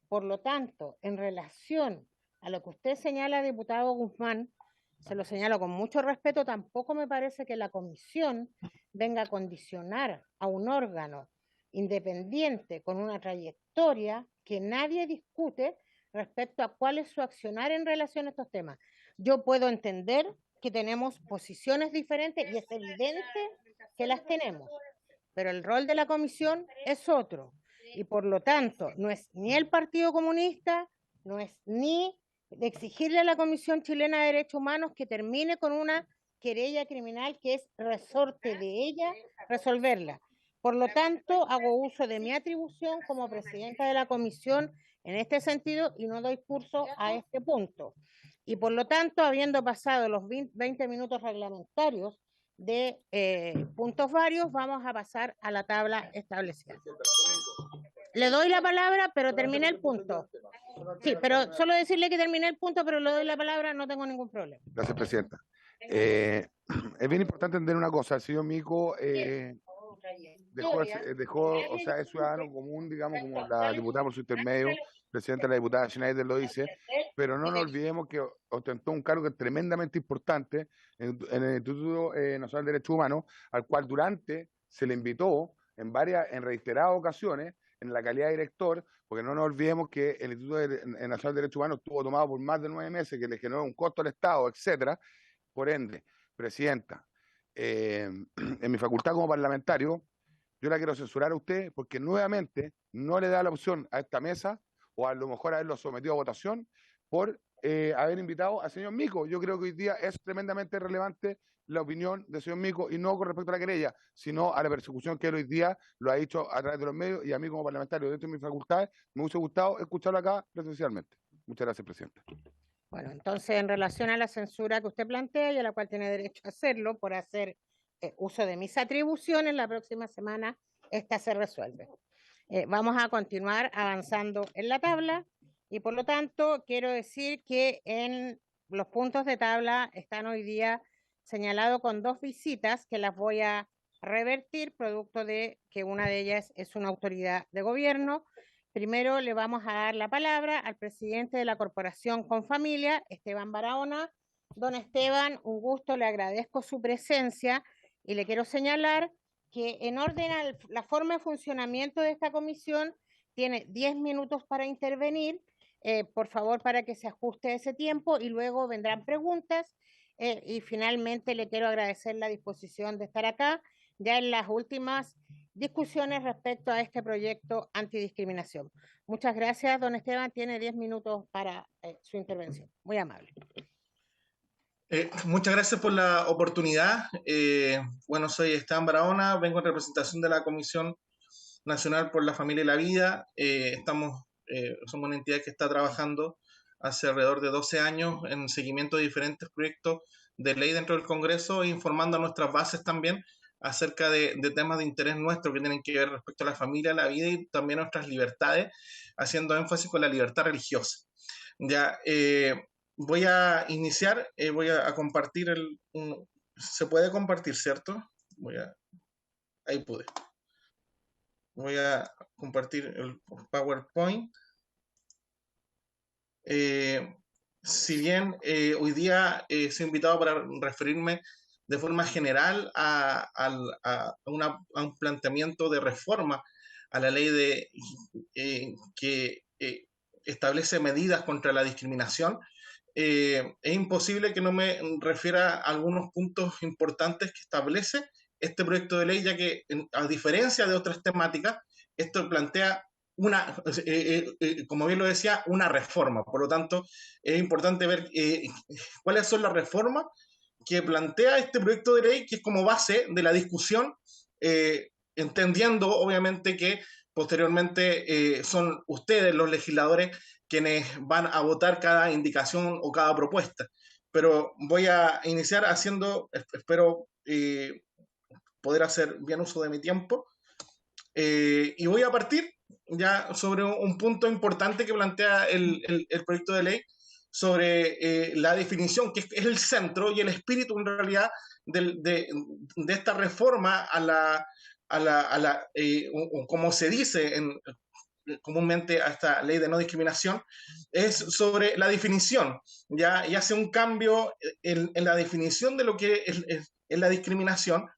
Por lo tanto, en relación a lo que usted señala, diputado Guzmán, se lo señalo con mucho respeto, tampoco me parece que la comisión venga a condicionar a un órgano independiente con una trayectoria que nadie discute respecto a cuál es su accionar en relación a estos temas. Yo puedo entender que tenemos posiciones diferentes y es evidente que las tenemos, pero el rol de la comisión es otro. Y por lo tanto, no es ni el Partido Comunista, no es ni de exigirle a la Comisión Chilena de Derechos Humanos que termine con una querella criminal que es resorte de ella resolverla. Por lo tanto, hago uso de mi atribución como presidenta de la comisión en este sentido y no doy curso a este punto. Y por lo tanto, habiendo pasado los 20 minutos reglamentarios de puntos varios, vamos a pasar a la tabla establecida. Le doy la palabra, pero terminé el punto. Sí, pero solo decirle que terminé el punto, pero le doy la palabra, no tengo ningún problema. Gracias, presidenta. Es bien importante entender una cosa. El señor Mico dejó, o sea, es ciudadano común, digamos, como la diputada por su intermedio, presidenta de la diputada Schneider lo dice, pero no nos olvidemos que ostentó un cargo tremendamente importante en el Instituto Nacional de Derechos Humanos, al cual durante se le invitó en reiteradas ocasiones, en la calidad de director, porque no nos olvidemos que el Instituto Nacional de Derechos Humanos estuvo tomado por más de 9 meses, que le generó un costo al Estado, etcétera. Por ende, presidenta, en mi facultad como parlamentario, yo la quiero censurar a usted porque nuevamente no le da la opción a esta mesa, o a lo mejor haberlo sometido a votación, por haber invitado al señor Mico. Yo creo que hoy día es tremendamente relevante la opinión del señor Mico, y no con respecto a la querella, sino a la persecución que él hoy día lo ha hecho a través de los medios, y a mí como parlamentario dentro de mi facultad me hubiese gustado escucharlo acá presencialmente. Muchas gracias, presidenta. Bueno, entonces, en relación a la censura que usted plantea y a la cual tiene derecho a hacerlo por hacer uso de mis atribuciones, la próxima semana esta se resuelve. Vamos a continuar avanzando en la tabla y por lo tanto quiero decir que en los puntos de tabla están hoy día señalados con 2 visitas que las voy a revertir, producto de que una de ellas es una autoridad de gobierno. Primero le vamos a dar la palabra al presidente de la Corporación Confamilia, Esteban Barahona. Don Esteban, un gusto, le agradezco su presencia y le quiero señalar que en orden a la forma de funcionamiento de esta comisión, tiene 10 minutos para intervenir, por favor, para que se ajuste ese tiempo y luego vendrán preguntas. Y finalmente le quiero agradecer la disposición de estar acá ya en las últimas discusiones respecto a este proyecto antidiscriminación. Muchas gracias, don Esteban. Tiene 10 minutos para su intervención. Muy amable. Muchas gracias por la oportunidad. Bueno, soy Esteban Barahona, vengo en representación de la Comisión Nacional por la Familia y la Vida. Somos una entidad que está trabajando hace alrededor de 12 años en seguimiento de diferentes proyectos de ley dentro del Congreso, informando a nuestras bases también acerca de temas de interés nuestro que tienen que ver respecto a la familia, la vida y también nuestras libertades, haciendo énfasis con la libertad religiosa. Ya, voy a iniciar, voy a compartir ¿se puede compartir, cierto? Ahí pude. Voy a compartir el PowerPoint. Si bien hoy día soy invitado para referirme de forma general a un planteamiento de reforma a la ley que establece medidas contra la discriminación, es imposible que no me refiera a algunos puntos importantes que establece este proyecto de ley, ya que a diferencia de otras temáticas, esto plantea como bien lo decía, una reforma. Por lo tanto, es importante ver cuáles son las reformas que plantea este proyecto de ley, que es como base de la discusión, entendiendo obviamente que posteriormente son ustedes los legisladores quienes van a votar cada indicación o cada propuesta. Pero voy a iniciar espero poder hacer bien uso de mi tiempo, y voy a partir ya sobre un punto importante que plantea el proyecto de ley sobre la definición, que es el centro y el espíritu en realidad de esta reforma como se dice comúnmente a esta ley de no discriminación, es sobre la definición, y hace un cambio en la definición de lo que es la discriminación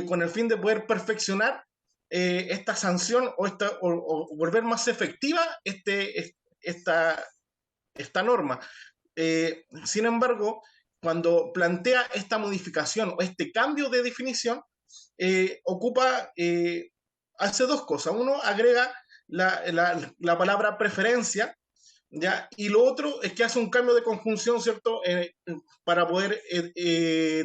con el fin de poder perfeccionar esta sanción o volver más efectiva esta norma. Sin embargo, cuando plantea esta modificación o este cambio de definición, hace dos cosas. Uno, agrega la palabra preferencia, ¿ya? Y lo otro es que hace un cambio de conjunción, ¿cierto? Para poder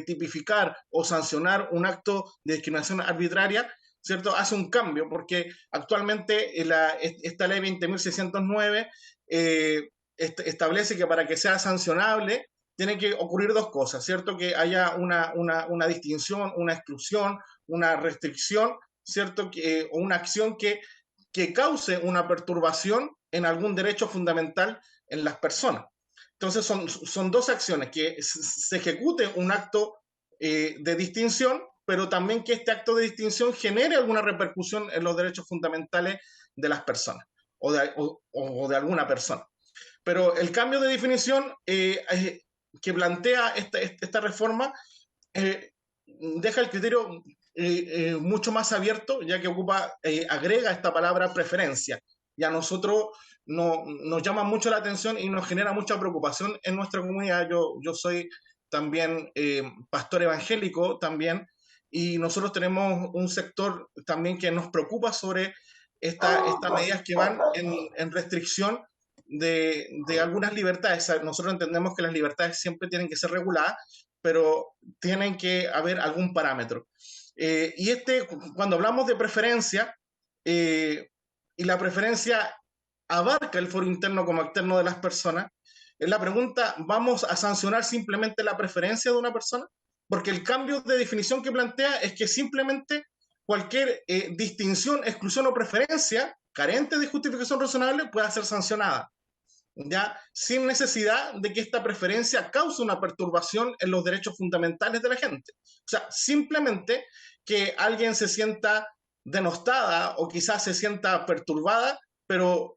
tipificar o sancionar un acto de discriminación arbitraria, ¿cierto? Hace un cambio, porque actualmente esta ley 20.609 establece que para que sea sancionable tiene que ocurrir dos cosas, ¿cierto? Que haya una distinción, una exclusión, una restricción, ¿cierto? O una acción que cause una perturbación en algún derecho fundamental en las personas. Entonces son dos acciones, que se ejecute un acto de distinción, pero también que este acto de distinción genere alguna repercusión en los derechos fundamentales de las personas o de alguna persona. Pero el cambio de definición que plantea esta reforma deja el criterio mucho más abierto, ya que agrega esta palabra preferencia. Y a nosotros nos llama mucho la atención y nos genera mucha preocupación en nuestra comunidad. Yo soy también pastor evangélico también, y nosotros tenemos un sector también que nos preocupa sobre estas medidas que van en restricción de algunas libertades. Nosotros entendemos que las libertades siempre tienen que ser reguladas, pero tienen que haber algún parámetro. Y cuando hablamos de preferencia, y la preferencia abarca el foro interno como externo de las personas, es la pregunta: ¿vamos a sancionar simplemente la preferencia de una persona? Porque el cambio de definición que plantea es que simplemente cualquier distinción, exclusión o preferencia carente de justificación razonable pueda ser sancionada, ya sin necesidad de que esta preferencia cause una perturbación en los derechos fundamentales de la gente. O sea, simplemente que alguien se sienta denostada o quizás se sienta perturbada, pero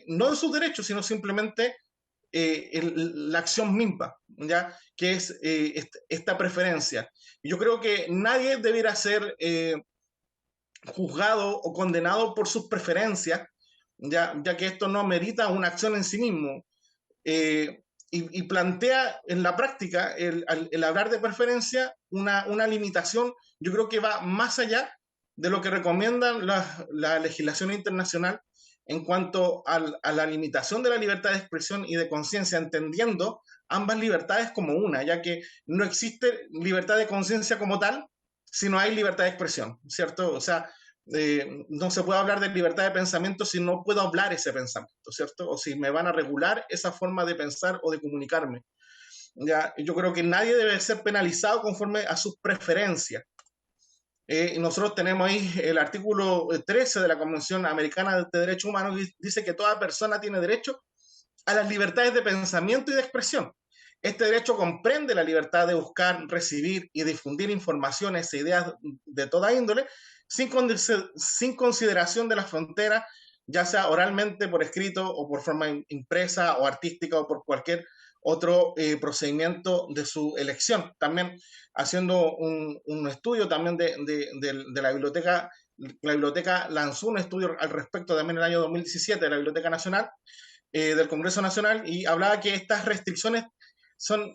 no en sus derechos, sino simplemente la acción misma, ¿ya? Que es esta preferencia. Y yo creo que nadie debiera ser juzgado o condenado por sus preferencias, ya que esto no amerita una acción en sí mismo. Y plantea en la práctica el hablar de preferencia una limitación, yo creo que va más allá de lo que recomiendan la legislación internacional en cuanto a la limitación de la libertad de expresión y de conciencia, entendiendo ambas libertades como una, ya que no existe libertad de conciencia como tal si no hay libertad de expresión, ¿cierto? O sea, no se puede hablar de libertad de pensamiento si no puedo hablar ese pensamiento, ¿cierto? O si me van a regular esa forma de pensar o de comunicarme. ¿Ya? Yo creo que nadie debe ser penalizado conforme a sus preferencias. Y nosotros tenemos ahí el artículo 13 de la Convención Americana de Derechos Humanos, que dice que toda persona tiene derecho a las libertades de pensamiento y de expresión. Este derecho comprende la libertad de buscar, recibir y difundir informaciones e ideas de toda índole, sin consideración de las fronteras, ya sea oralmente, por escrito, o por forma impresa o artística, o por cualquier otro procedimiento de su elección. También haciendo un estudio también de la biblioteca lanzó un estudio al respecto también en el año 2017 de la Biblioteca Nacional, del Congreso Nacional, y hablaba que estas restricciones son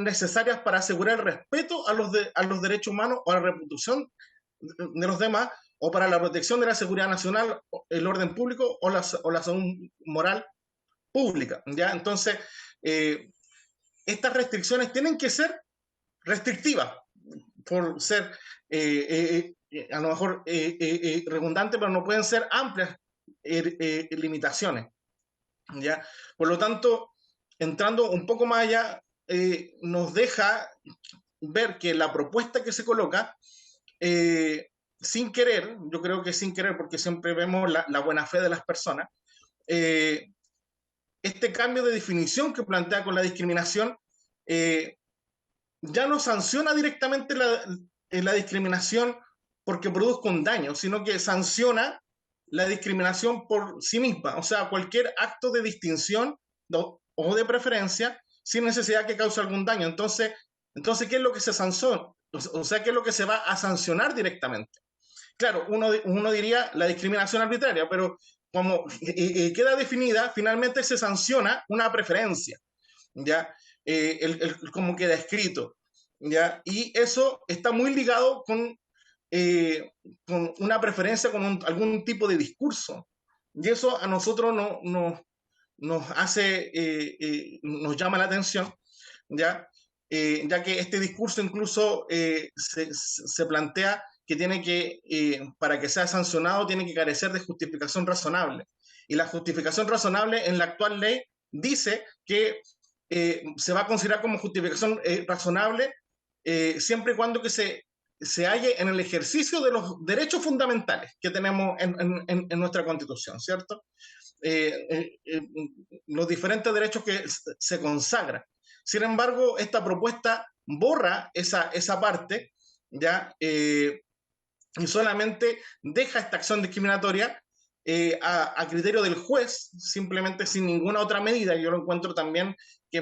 necesarias para asegurar el respeto a los derechos humanos o a la reputación de los demás, o para la protección de la seguridad nacional, el orden público o la salud moral pública, ¿ya? Entonces, estas restricciones tienen que ser restrictivas, por ser a lo mejor redundante, pero no pueden ser amplias limitaciones, ¿ya? Por lo tanto, entrando un poco más allá, nos deja ver que la propuesta que se coloca, sin querer, yo creo que sin querer, porque siempre vemos la buena fe de las personas, este cambio de definición que plantea con la discriminación ya no sanciona directamente la discriminación porque produzca un daño, sino que sanciona la discriminación por sí misma, o sea, cualquier acto de distinción o de preferencia sin necesidad que cause algún daño. Entonces, ¿qué es lo que se sanciona? O sea, ¿qué es lo que se va a sancionar directamente? Claro, uno diría la discriminación arbitraria, pero como queda definida, finalmente se sanciona una preferencia, ¿ya? Como queda escrito, ¿ya? Y eso está muy ligado con una preferencia, con algún tipo de discurso. Y eso a nosotros nos hace, nos llama la atención, ¿ya? Ya que este discurso incluso se plantea que tiene que, para que sea sancionado, tiene que carecer de justificación razonable. Y la justificación razonable en la actual ley dice que se va a considerar como justificación razonable siempre y cuando que se halle en el ejercicio de los derechos fundamentales que tenemos en nuestra Constitución, ¿cierto? Los diferentes derechos que se consagran. Sin embargo, esta propuesta borra esa parte, ¿ya? Y solamente deja esta acción discriminatoria a criterio del juez, simplemente sin ninguna otra medida. Yo lo encuentro también que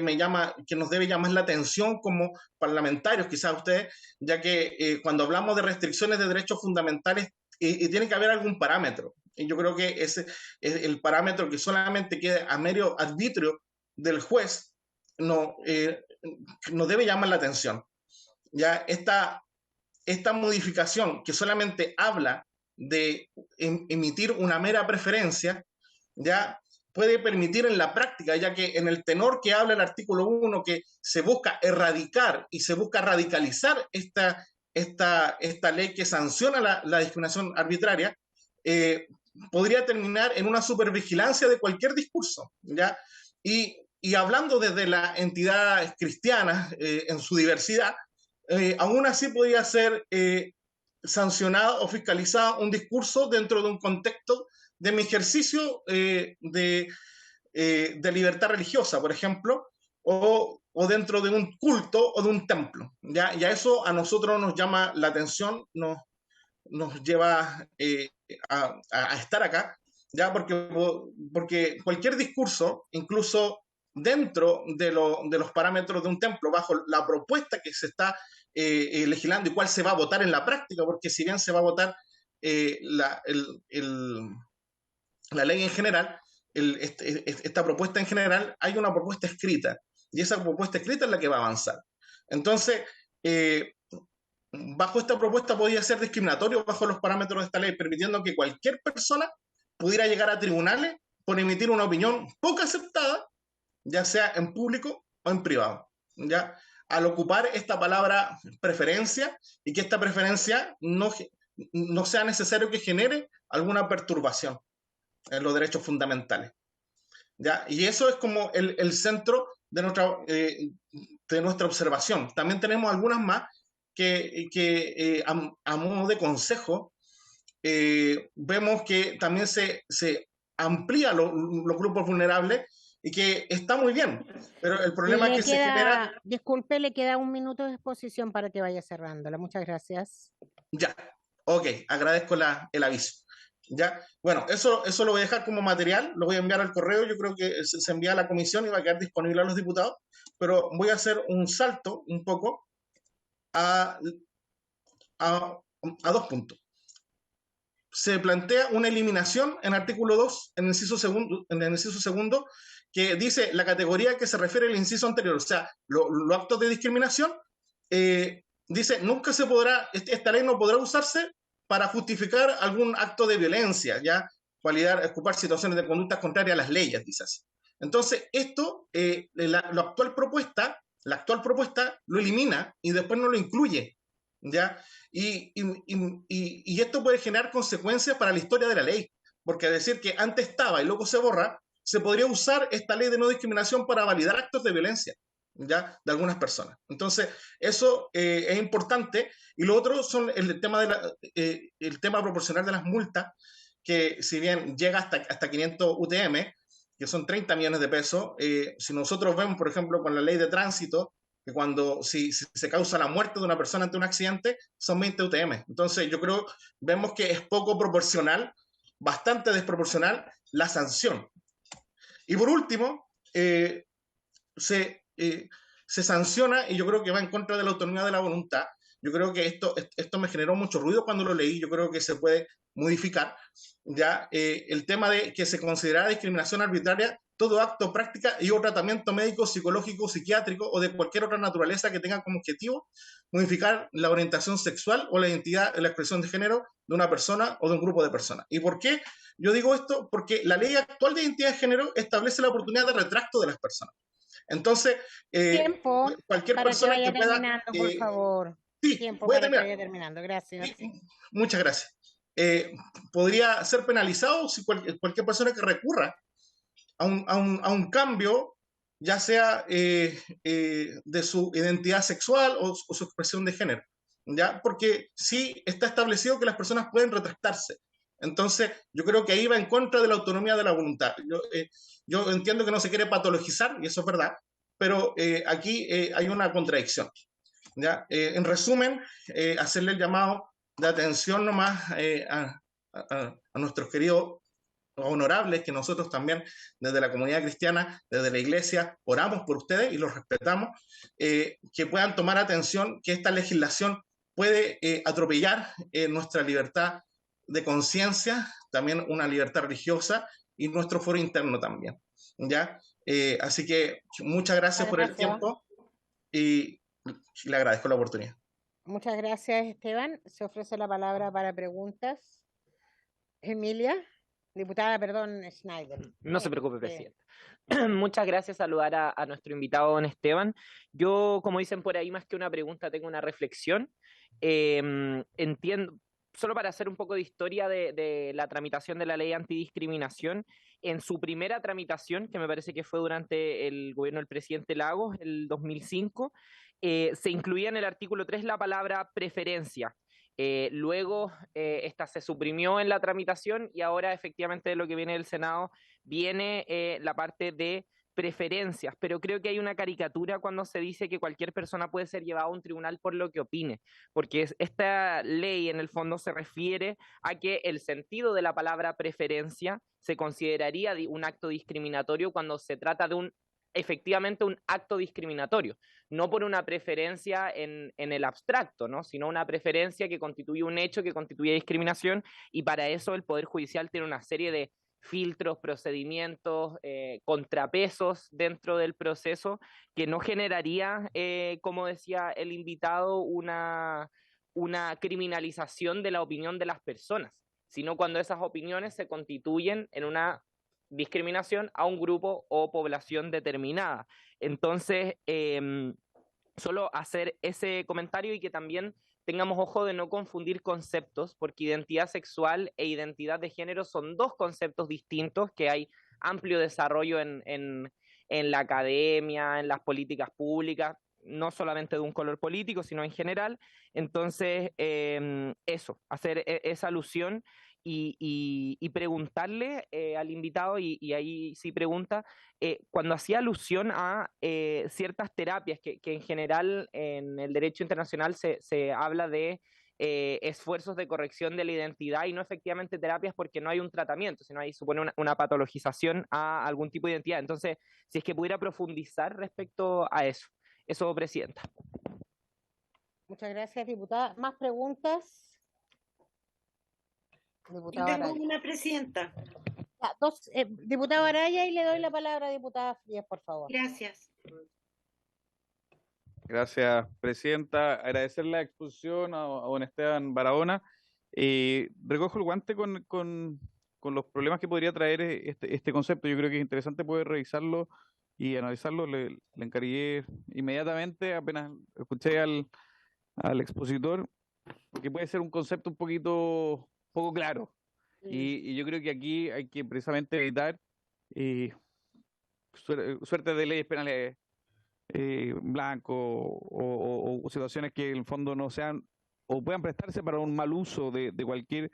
nos debe llamar la atención como parlamentarios, quizás ustedes, ya que cuando hablamos de restricciones de derechos fundamentales, tiene que haber algún parámetro. Y yo creo que ese es el parámetro que solamente queda a mero arbitrio del juez, no debe llamar la atención. Ya esta modificación que solamente habla de emitir una mera preferencia, ya puede permitir en la práctica, ya que en el tenor que habla el artículo 1, que se busca erradicar y se busca radicalizar esta ley que sanciona la discriminación arbitraria, podría terminar en una supervigilancia de cualquier discurso, ¿ya? Y hablando desde la entidad cristiana en su diversidad, aún así podría ser sancionado o fiscalizado un discurso dentro de un contexto de mi ejercicio de libertad religiosa, por ejemplo, o dentro de un culto o de un templo. ¿Ya? Y a eso a nosotros nos llama la atención, nos lleva a estar acá, ¿ya? Porque cualquier discurso, incluso dentro de los parámetros de un templo, bajo la propuesta que se está legislando y cuál se va a votar en la práctica, porque si bien se va a votar la ley en general, esta propuesta en general, hay una propuesta escrita, y esa propuesta escrita es la que va a avanzar. Entonces, bajo esta propuesta podría ser discriminatorio bajo los parámetros de esta ley, permitiendo que cualquier persona pudiera llegar a tribunales por emitir una opinión poco aceptada, ya sea en público o en privado, ¿ya? Al ocupar esta palabra preferencia, y que esta preferencia no sea necesario que genere alguna perturbación en los derechos fundamentales, ¿ya? Y eso es como el centro de nuestra observación. También tenemos algunas más que a modo de consejo, vemos que también se amplía los grupos vulnerables, y que está muy bien, pero el problema es que se genera... Disculpe, le queda un minuto de exposición para que vaya cerrándola. Muchas gracias. Ya, ok, agradezco el aviso. Ya, bueno, eso lo voy a dejar como material, lo voy a enviar al correo, yo creo que se envía a la comisión y va a quedar disponible a los diputados, pero voy a hacer un salto un poco a 2 puntos. Se plantea una eliminación en artículo 2, en el inciso segundo, que dice la categoría que se refiere al inciso anterior, o sea, los actos de discriminación, dice, nunca se podrá, esta ley no podrá usarse para justificar algún acto de violencia, ya ocupar situaciones de conductas contrarias a las leyes, dice así. Entonces, esto, la actual propuesta lo elimina y después no lo incluye, ¿ya? Y esto puede generar consecuencias para la historia de la ley, porque decir que antes estaba y luego se borra, se podría usar esta ley de no discriminación para validar actos de violencia, ¿ya? De algunas personas. Entonces, eso es importante. Y lo otro son el tema proporcional de las multas, que si bien llega hasta 500 UTM, que son 30 millones de pesos, si nosotros vemos, por ejemplo, con la ley de tránsito, que si se causa la muerte de una persona ante un accidente, son 20 UTM. Entonces, vemos que es poco proporcional, bastante desproporcional la sanción. Y por último, se sanciona, y yo creo que va en contra de la autonomía de la voluntad. Yo creo que esto me generó mucho ruido cuando lo leí. Yo creo que se puede modificar, ya el tema de que se considerara discriminación arbitraria todo acto, práctica y o tratamiento médico, psicológico, psiquiátrico o de cualquier otra naturaleza que tenga como objetivo modificar la orientación sexual o la identidad, la expresión de género de una persona o de un grupo de personas. ¿Y por qué yo digo esto? Porque la ley actual de identidad de género establece la oportunidad de retracto de las personas. Entonces, cualquier persona que pueda... por favor. Sí, Tiempo voy a para que terminar. vaya terminando. Gracias. Muchas gracias. Podría ser penalizado si cualquier persona que recurra a un cambio, ya sea de su identidad sexual o su expresión de género, ¿ya? Porque sí está establecido que las personas pueden retractarse. Entonces, yo creo que ahí va en contra de la autonomía de la voluntad. Yo entiendo que no se quiere patologizar, y eso es verdad, pero aquí hay una contradicción, ¿ya? En resumen, hacerle el llamado de atención nomás a nuestros queridos honorables, que nosotros también desde la comunidad cristiana, desde la iglesia, oramos por ustedes y los respetamos, que puedan tomar atención que esta legislación puede atropellar nuestra libertad de conciencia, también una libertad religiosa y nuestro foro interno también, ¿ya? Así que muchas gracias por el tiempo y le agradezco la oportunidad. Muchas gracias, Esteban. Se ofrece la palabra para preguntas. Emilia. Diputada, perdón, Schneider. No se preocupe, presidenta. Muchas gracias. Saludar a nuestro invitado, don Esteban. Yo, como dicen por ahí, más que una pregunta, tengo una reflexión. Entiendo, solo para hacer un poco de historia de la tramitación de la ley antidiscriminación, en su primera tramitación, que me parece que fue durante el gobierno del presidente Lagos, el 2005, se incluía en el artículo 3 la palabra preferencia. Luego esta se suprimió en la tramitación y ahora efectivamente de lo que viene del Senado viene la parte de preferencias, pero creo que hay una caricatura cuando se dice que cualquier persona puede ser llevada a un tribunal por lo que opine, porque esta ley en el fondo se refiere a que el sentido de la palabra preferencia se consideraría un acto discriminatorio cuando se trata de efectivamente un acto discriminatorio, no por una preferencia en el abstracto, ¿no? Sino una preferencia que constituye un hecho, que constituye discriminación, y para eso el Poder Judicial tiene una serie de filtros, procedimientos, contrapesos dentro del proceso que no generaría, como decía el invitado, una criminalización de la opinión de las personas, sino cuando esas opiniones se constituyen en una discriminación a un grupo o población determinada. Entonces, solo hacer ese comentario y que también tengamos ojo de no confundir conceptos, porque identidad sexual e identidad de género son dos conceptos distintos que hay amplio desarrollo en la academia, en las políticas públicas, no solamente de un color político, sino en general. Entonces, eso, hacer esa alusión y preguntarle al invitado, y ahí sí pregunta, cuando hacía alusión a ciertas terapias que en general en el derecho internacional se habla de esfuerzos de corrección de la identidad y no efectivamente terapias porque no hay un tratamiento, sino ahí supone una patologización a algún tipo de identidad. Entonces, si es que pudiera profundizar respecto a eso. Eso, presidenta. Muchas gracias, diputada. ¿Más preguntas? Yo tengo una, presidenta. Diputado Araya, y le doy la palabra a diputada Frías, por favor. Gracias. Gracias, presidenta. Agradecer la exposición a don Esteban Barahona recojo el guante con los problemas que podría traer este concepto. Yo creo que es interesante poder revisarlo y analizarlo. Le encargué inmediatamente, apenas escuché al expositor, porque puede ser un concepto un poco claro. Y yo creo que aquí hay que precisamente evitar suerte de leyes penales blanco o situaciones que en el fondo no sean o puedan prestarse para un mal uso de cualquier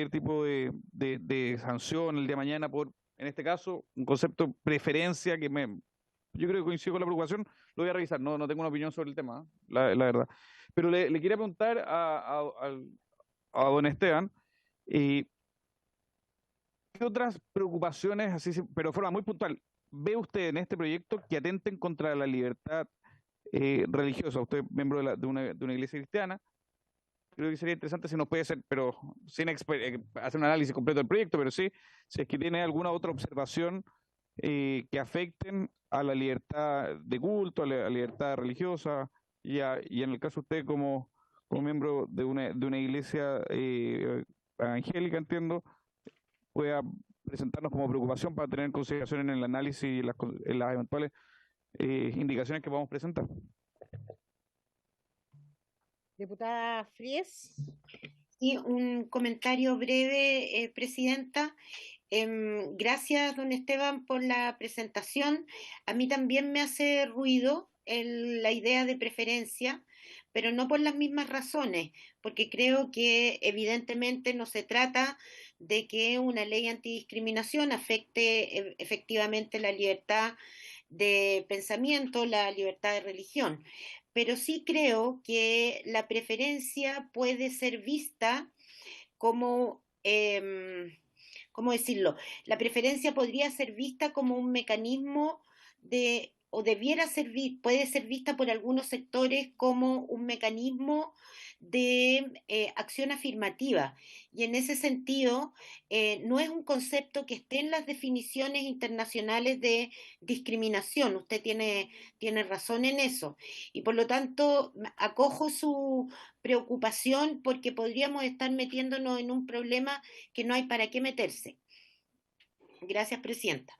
tipo de sanción el día de mañana por, en este caso, un concepto preferencia yo creo que coincido con la preocupación, lo voy a revisar, no tengo una opinión sobre el tema, la verdad. Pero le quería preguntar a don Esteban, ¿qué otras preocupaciones, así, pero de forma muy puntual, ve usted en este proyecto que atenten contra la libertad religiosa? Usted es miembro de una iglesia cristiana. Creo que sería interesante si nos puede hacer, pero sin hacer un análisis completo del proyecto, pero sí, si es que tiene alguna otra observación que afecten a la libertad de culto, a la libertad religiosa, y en el caso de usted como miembro de una iglesia evangélica, entiendo, pueda presentarnos como preocupación para tener en consideración en el análisis y en las eventuales indicaciones que vamos a presentar. Diputada Fries. Y un comentario breve, Presidenta. Gracias, don Esteban, por la presentación. A mí también me hace ruido la idea de preferencia, pero no por las mismas razones, porque creo que evidentemente no se trata de que una ley antidiscriminación afecte efectivamente la libertad de pensamiento, la libertad de religión. Pero sí creo que la preferencia puede ser vista como, ¿cómo decirlo? La preferencia podría ser vista como un mecanismo puede ser vista por algunos sectores como un mecanismo de acción afirmativa. Y en ese sentido, no es un concepto que esté en las definiciones internacionales de discriminación. Usted tiene razón en eso. Y por lo tanto, acojo su preocupación porque podríamos estar metiéndonos en un problema que no hay para qué meterse. Gracias, Presidenta.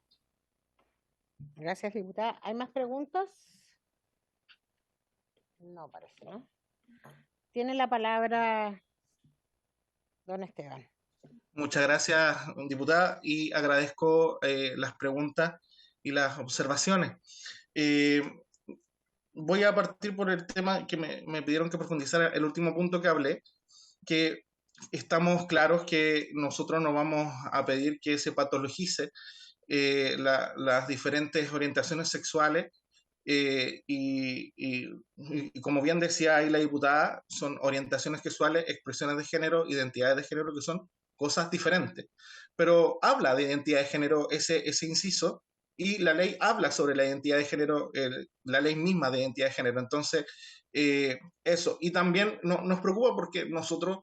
Gracias, diputada. ¿Hay más preguntas? No parece, ¿no? Tiene la palabra don Esteban. Muchas gracias, diputada, y agradezco las preguntas y las observaciones. Voy a partir por el tema que me pidieron que profundizara, el último punto que hablé, que estamos claros que nosotros no vamos a pedir que se patologice las diferentes orientaciones sexuales y como bien decía ahí la diputada, son orientaciones sexuales, expresiones de género, identidades de género, que son cosas diferentes. Pero habla de identidad de género ese inciso, y la ley habla sobre la identidad de género, la ley misma de identidad de género. Entonces, eso. Y también nos preocupa porque nosotros,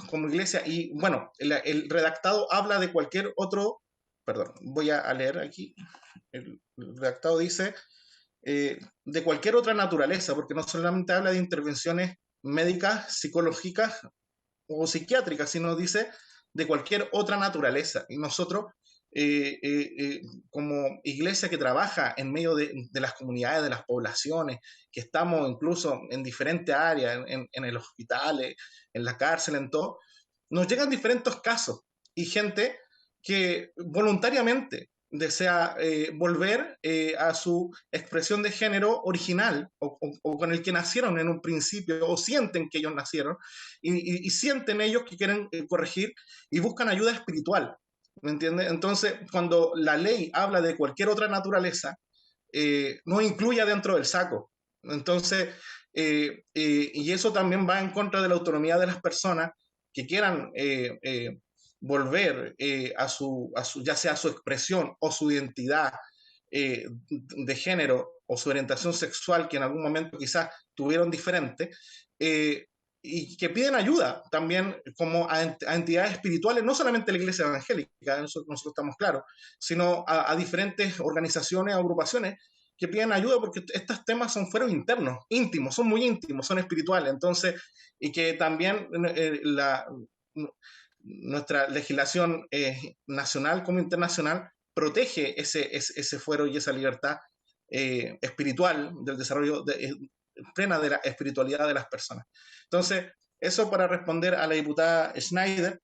como iglesia, y bueno, el redactado habla de cualquier otro. Perdón, voy a leer aquí. El redactado dice de cualquier otra naturaleza, porque no solamente habla de intervenciones médicas, psicológicas o psiquiátricas, sino dice de cualquier otra naturaleza. Y nosotros, como iglesia que trabaja en medio de las comunidades, de las poblaciones, que estamos incluso en diferentes áreas, en el hospital, en la cárcel, en todo, nos llegan diferentes casos y gente que voluntariamente desea volver a su expresión de género original o con el que nacieron en un principio, o sienten que ellos nacieron y sienten ellos que quieren corregir y buscan ayuda espiritual, ¿me entiendes? Entonces, cuando la ley habla de cualquier otra naturaleza, no incluye dentro del saco. Entonces, y eso también va en contra de la autonomía de las personas que quieran volver ya sea a su expresión o su identidad de género o su orientación sexual, que en algún momento quizás tuvieron diferente, y que piden ayuda también como a entidades espirituales, no solamente la iglesia evangélica, nosotros estamos claros, sino a diferentes organizaciones o agrupaciones que piden ayuda porque estos temas son fueros internos, íntimos, son muy íntimos, son espirituales. Entonces, y que también nuestra legislación nacional como internacional protege ese fuero y esa libertad espiritual del desarrollo plena de la espiritualidad de las personas. Entonces, eso para responder a la diputada Schneider.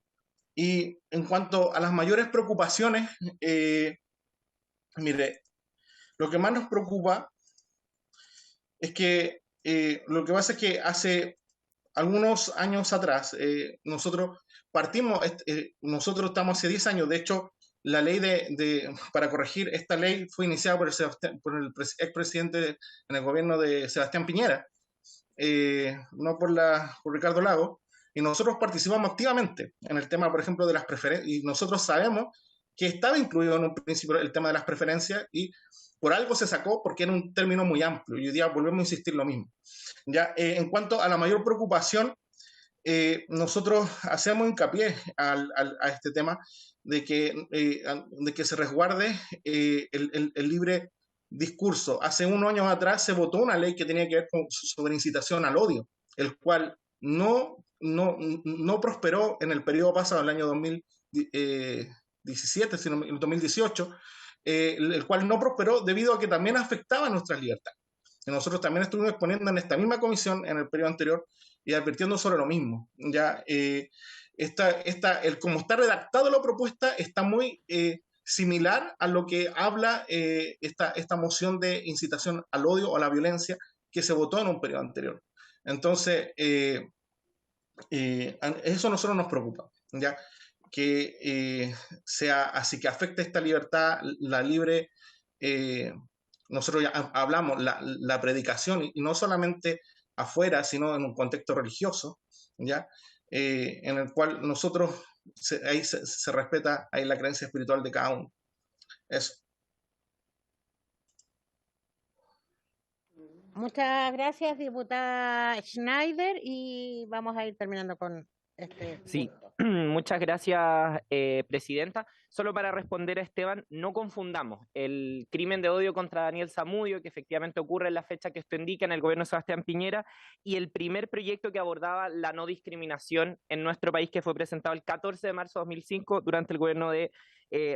Y en cuanto a las mayores preocupaciones, mire, lo que más nos preocupa es que lo que pasa es que hace algunos años atrás nosotros estamos hace 10 años, de hecho, la ley para corregir esta ley fue iniciada por el expresidente en el gobierno de Sebastián Piñera, no por Ricardo Lagos, y nosotros participamos activamente en el tema, por ejemplo, de las preferencias, y nosotros sabemos que estaba incluido en un principio el tema de las preferencias, y por algo se sacó porque era un término muy amplio, y hoy día volvemos a insistir lo mismo. Ya, en cuanto a la mayor preocupación, nosotros hacemos hincapié a este tema de que se resguarde el libre discurso. Hace unos años atrás se votó una ley que tenía que ver sobre incitación al odio, el cual no prosperó en el periodo pasado, el año 2017, sino el 2018, el cual no prosperó debido a que también afectaba nuestras libertades. Y nosotros también estuvimos exponiendo en esta misma comisión en el periodo anterior y advirtiendo sobre lo mismo. Ya, como está redactada la propuesta está muy similar a lo que habla esta moción de incitación al odio o a la violencia que se votó en un periodo anterior. Entonces, eso a nosotros nos preocupa, ¿ya? Que sea así, que afecte esta libertad, la libre, nosotros ya hablamos, la predicación, y no solamente afuera, sino en un contexto religioso, ¿ya? En el cual nosotros, ahí se respeta ahí la creencia espiritual de cada uno. Eso. Muchas gracias, diputada Schneider, y vamos a ir terminando con este Sí, punto. muchas gracias, presidenta. Solo para responder a Esteban, no confundamos el crimen de odio contra Daniel Zamudio, que efectivamente ocurre en la fecha que esto indica en el gobierno de Sebastián Piñera, y el primer proyecto que abordaba la no discriminación en nuestro país, que fue presentado el 14 de marzo de 2005 durante el gobierno de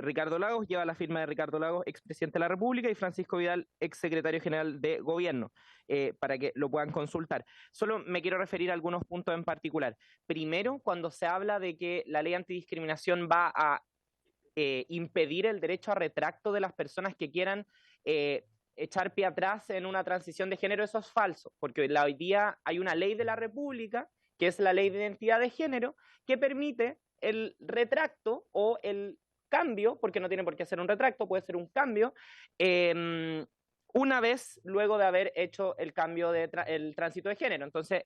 Ricardo Lagos, lleva la firma de Ricardo Lagos, expresidente de la República, y Francisco Vidal, exsecretario general de gobierno, para que lo puedan consultar. Solo me quiero referir a algunos puntos en particular. Primero, cuando se habla de que la ley antidiscriminación va a impedir el derecho a retracto de las personas que quieran echar pie atrás en una transición de género, eso es falso, porque hoy día hay una ley de la República, que es la Ley de Identidad de Género, que permite el retracto o el cambio, porque no tiene por qué ser un retracto, puede ser un cambio, una vez luego de haber hecho el cambio el tránsito de género. Entonces,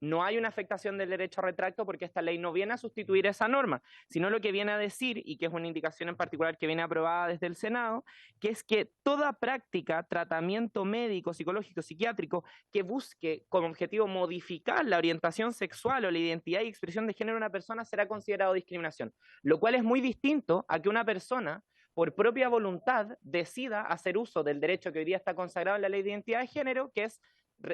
no hay una afectación del derecho a retracto porque esta ley no viene a sustituir esa norma, sino lo que viene a decir, y que es una indicación en particular que viene aprobada desde el Senado, que es que toda práctica, tratamiento médico, psicológico, psiquiátrico que busque como objetivo modificar la orientación sexual o la identidad y expresión de género de una persona será considerado discriminación, lo cual es muy distinto a que una persona por propia voluntad decida hacer uso del derecho que hoy día está consagrado en la Ley de Identidad de Género, que es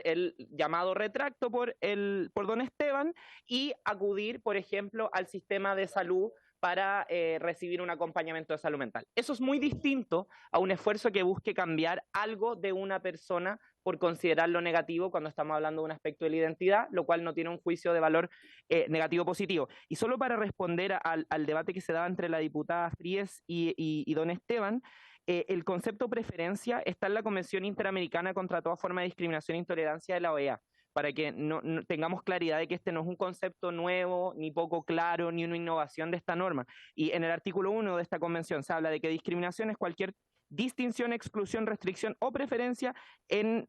el llamado retracto por don Esteban, y acudir, por ejemplo, al sistema de salud para recibir un acompañamiento de salud mental. Eso es muy distinto a un esfuerzo que busque cambiar algo de una persona por considerarlo negativo cuando estamos hablando de un aspecto de la identidad, lo cual no tiene un juicio de valor negativo positivo. Y solo para responder al debate que se daba entre la diputada Fríes y don Esteban, el concepto preferencia está en la Convención Interamericana contra toda forma de discriminación e intolerancia de la OEA, para que no tengamos claridad de que este no es un concepto nuevo, ni poco claro, ni una innovación de esta norma. Y en el artículo 1 de esta convención se habla de que discriminación es cualquier distinción, exclusión, restricción o preferencia en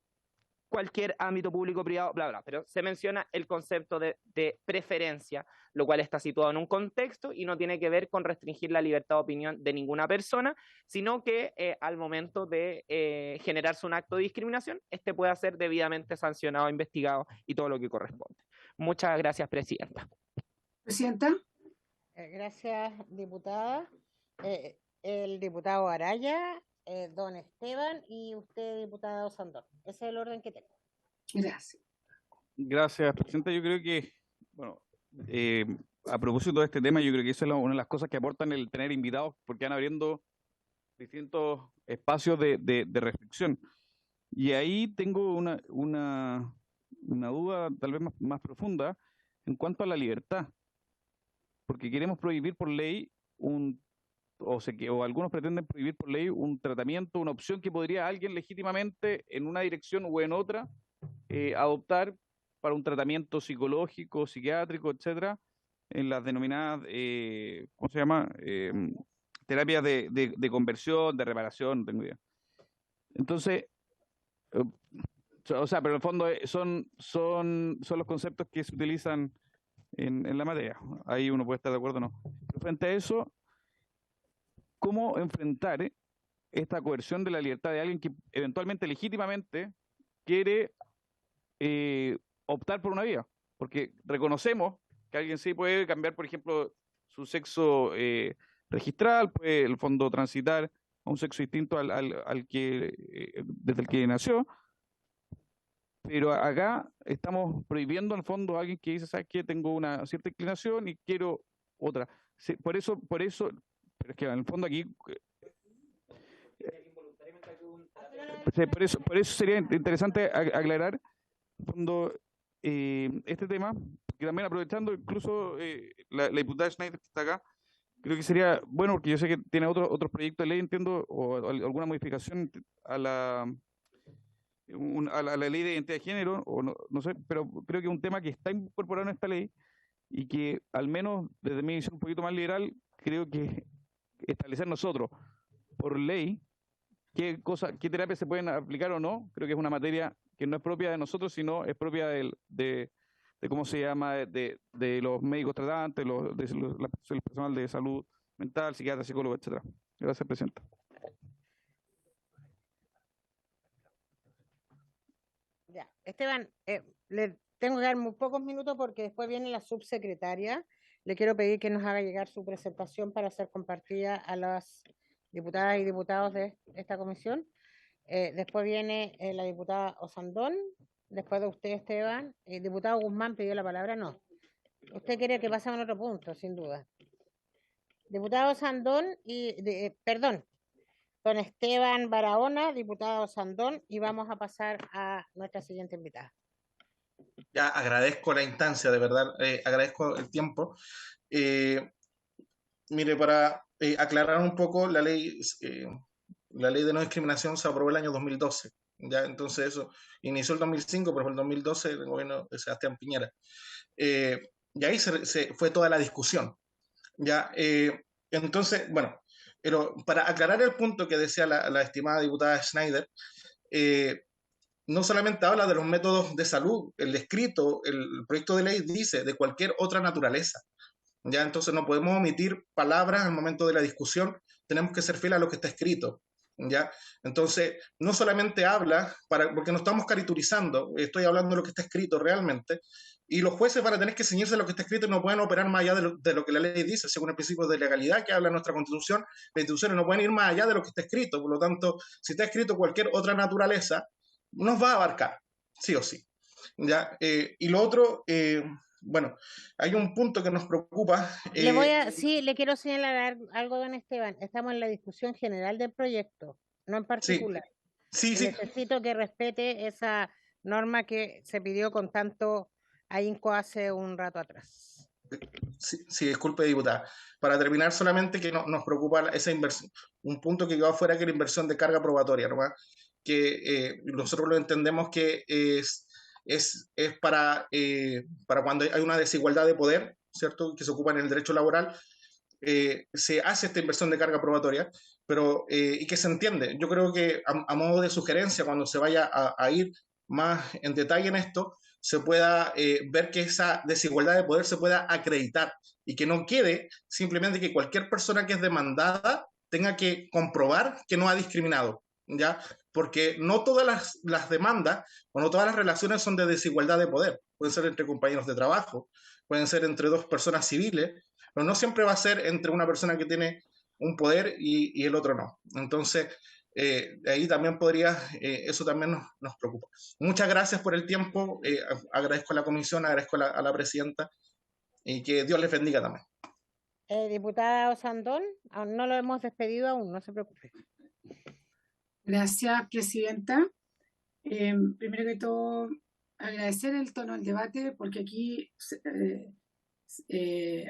cualquier ámbito público, privado, bla, bla, pero se menciona el concepto de preferencia, lo cual está situado en un contexto y no tiene que ver con restringir la libertad de opinión de ninguna persona, sino que al momento de generarse un acto de discriminación, este pueda ser debidamente sancionado, investigado y todo lo que corresponde. Muchas gracias, presidenta. Presidenta. Gracias, diputada. El diputado Araya don Esteban y usted, diputada Osandón. Ese es el orden que tengo. Gracias. Gracias, Presidenta. Yo creo que, bueno, a propósito de este tema, yo creo que esa es una de las cosas que aportan el tener invitados, porque van abriendo distintos espacios de reflexión. Y ahí tengo una duda tal vez más profunda en cuanto a la libertad, porque queremos prohibir por ley o algunos pretenden prohibir por ley un tratamiento, una opción que podría alguien legítimamente en una dirección u en otra adoptar para un tratamiento psicológico, psiquiátrico, etcétera, en las denominadas, ¿cómo se llama? Terapias de conversión, de reparación, no tengo idea. Entonces, o sea, pero en el fondo son los conceptos que se utilizan en la materia. Ahí uno puede estar de acuerdo o no. Pero frente a eso, ¿cómo enfrentar esta coerción de la libertad de alguien que eventualmente, legítimamente, quiere optar por una vía? Porque reconocemos que alguien sí puede cambiar, por ejemplo, su sexo registral, puede, en el fondo, transitar a un sexo distinto al que desde el que nació. Pero acá estamos prohibiendo, en el fondo, a alguien que dice, ¿sabes qué? Tengo una cierta inclinación y quiero otra. Sí, por eso, pero es que en el fondo aquí... Por eso sería interesante aclarar, en el fondo, este tema, que también aprovechando incluso la diputada Schneider que está acá, creo que sería bueno, porque yo sé que tiene otros proyectos de ley, entiendo, o alguna modificación a la ley de identidad de género, o no sé, pero creo que es un tema que está incorporado en esta ley y que, al menos desde mi visión un poquito más liberal, creo que establecer nosotros, por ley, qué terapias se pueden aplicar o no, creo que es una materia que no es propia de nosotros, sino es propia de cómo se llama, de los médicos tratantes, el personal de salud mental, psiquiatra, psicólogo, etcétera. Gracias, Presidenta. Ya, Esteban, le tengo que dar muy pocos minutos porque después viene la subsecretaria. Le quiero pedir que nos haga llegar su presentación para ser compartida a las diputadas y diputados de esta comisión. Después viene la diputada Osandón, después de usted, Esteban. El diputado Guzmán pidió la palabra, no. Usted quiere que pasemos a otro punto, sin duda. Diputado Osandón perdón, don Esteban Barahona, diputado Osandón, y vamos a pasar a nuestra siguiente invitada. Ya agradezco la instancia, de verdad, agradezco el tiempo. Mire, para aclarar un poco, la ley de no discriminación se aprobó el año 2012. Ya, entonces eso inició el 2005, pero fue el 2012 el gobierno de Sebastián Piñera. Y ahí se fue toda la discusión. Ya, entonces, bueno, pero para aclarar el punto que decía la estimada diputada Schneider, no solamente habla de los métodos de salud, el escrito, el proyecto de ley dice de cualquier otra naturaleza. Ya, entonces no podemos omitir palabras al momento de la discusión, tenemos que ser fieles a lo que está escrito. ¿Ya? Entonces, no solamente habla, porque no estamos caricaturizando, estoy hablando de lo que está escrito realmente, y los jueces van a tener que ceñirse a lo que está escrito y no pueden operar más allá de lo que la ley dice, según el principio de legalidad que habla nuestra Constitución. Las instituciones no pueden ir más allá de lo que está escrito, por lo tanto, si está escrito cualquier otra naturaleza, nos va a abarcar, sí o sí. ¿Ya? Y lo otro, bueno, hay un punto que nos preocupa. Sí, le quiero señalar algo, don Esteban. Estamos en la discusión general del proyecto, no en particular. Sí. Necesito que respete esa norma que se pidió con tanto ahínco hace un rato atrás. Sí, disculpe, diputada. Para terminar, solamente que nos preocupa esa inversión. Un punto que quedó afuera, que es la inversión de carga probatoria, ¿no? Que nosotros lo entendemos que es para cuando hay una desigualdad de poder, ¿cierto?, que se ocupa en el derecho laboral, se hace esta inversión de carga probatoria, pero y que se entiende. Yo creo que a modo de sugerencia, cuando se vaya a ir más en detalle en esto, se pueda ver que esa desigualdad de poder se pueda acreditar y que no quede simplemente que cualquier persona que es demandada tenga que comprobar que no ha discriminado, ¿ya? Porque no todas las demandas o no todas las relaciones son de desigualdad de poder. Pueden ser entre compañeros de trabajo, pueden ser entre dos personas civiles, pero no siempre va a ser entre una persona que tiene un poder y el otro no. Entonces, De ahí también podría, eso también nos preocupa. Muchas gracias por el tiempo, agradezco a la comisión, agradezco a la presidenta y que Dios les bendiga también. Diputada Osandón, aún no lo hemos despedido aún, no se preocupe. Gracias, presidenta. Primero que todo, agradecer el tono del debate, porque aquí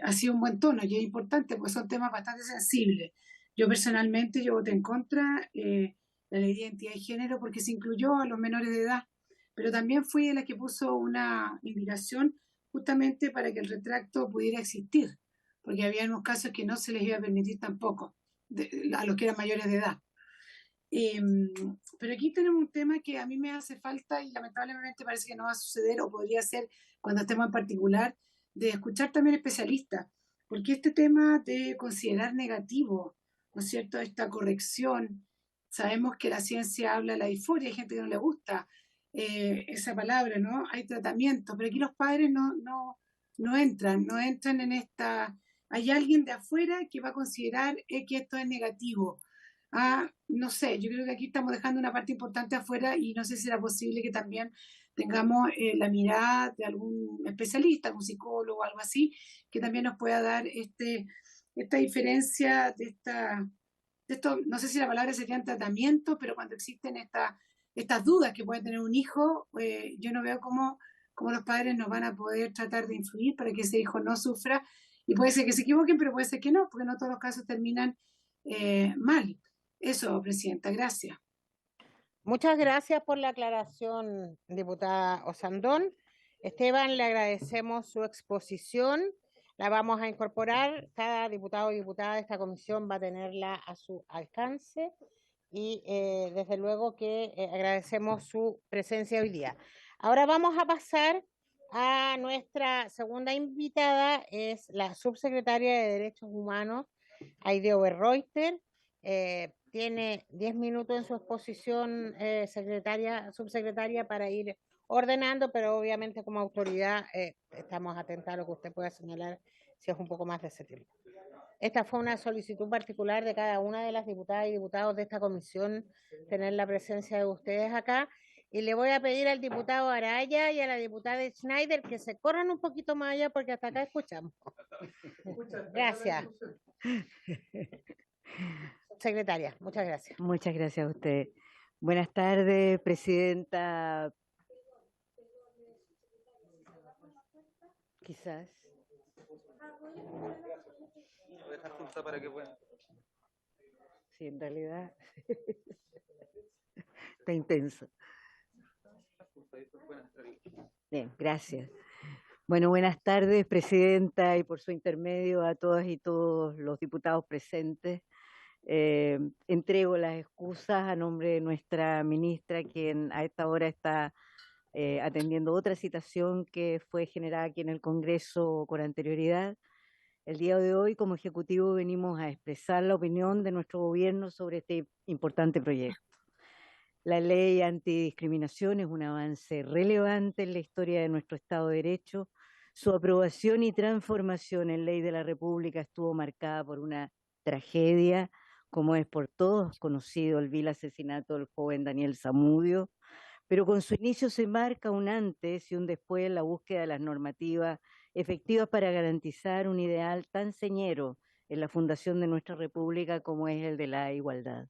ha sido un buen tono y es importante, porque son temas bastante sensibles. Yo personalmente yo voté en contra la ley de identidad y género porque se incluyó a los menores de edad, pero también fui de la que puso una invitación justamente para que el retracto pudiera existir, porque había unos casos que no se les iba a permitir tampoco a los que eran mayores de edad. Pero aquí tenemos un tema que a mí me hace falta y lamentablemente parece que no va a suceder, o podría ser cuando estemos en particular, de escuchar también especialistas, porque este tema de considerar negativo, ¿no es cierto?, esta corrección, sabemos que la ciencia habla de la disforia, hay gente que no le gusta esa palabra, ¿no? Hay tratamiento, pero aquí los padres no entran en esta. Hay alguien de afuera que va a considerar que esto es negativo. No sé, yo creo que aquí estamos dejando una parte importante afuera y no sé si será posible que también tengamos la mirada de algún especialista, algún psicólogo o algo así, que también nos pueda dar esta diferencia de esto, no sé si la palabra sería tratamiento, pero cuando existen estas dudas que puede tener un hijo, yo no veo cómo los padres nos van a poder tratar de influir para que ese hijo no sufra, y puede ser que se equivoquen, pero puede ser que no, porque no todos los casos terminan mal. Eso, presidenta, gracias. Muchas gracias por la aclaración, diputada Osandón. Esteban, le agradecemos su exposición. La vamos a incorporar. Cada diputado y diputada de esta comisión va a tenerla a su alcance y desde luego que agradecemos su presencia hoy día. Ahora vamos a pasar a nuestra segunda invitada, es la subsecretaria de Derechos Humanos, Aide Oberreuter. Tiene 10 minutos en su exposición, subsecretaria, para ir ordenando, pero obviamente como autoridad estamos atentos a lo que usted pueda señalar si es un poco más de ese tiempo. Esta fue una solicitud particular de cada una de las diputadas y diputados de esta comisión, tener la presencia de ustedes acá, y le voy a pedir al diputado Araya y a la diputada Schneider que se corran un poquito más allá porque hasta acá escuchamos. Gracias. Secretaria, muchas gracias. Muchas gracias a usted. Buenas tardes, presidenta. Quizás. Sí, en realidad está intenso. Bien, gracias. Bueno, buenas tardes, presidenta, y por su intermedio a todas y todos los diputados presentes. Entrego las excusas a nombre de nuestra ministra, quien a esta hora está atendiendo otra citación que fue generada aquí en el Congreso con anterioridad. El día de hoy, como Ejecutivo, venimos a expresar la opinión de nuestro gobierno sobre este importante proyecto. La ley antidiscriminación es un avance relevante en la historia de nuestro Estado de Derecho. Su aprobación y transformación en ley de la República estuvo marcada por una tragedia, como es por todos conocido el vil asesinato del joven Daniel Zamudio, pero con su inicio se marca un antes y un después en la búsqueda de las normativas efectivas para garantizar un ideal tan señero en la fundación de nuestra República como es el de la igualdad.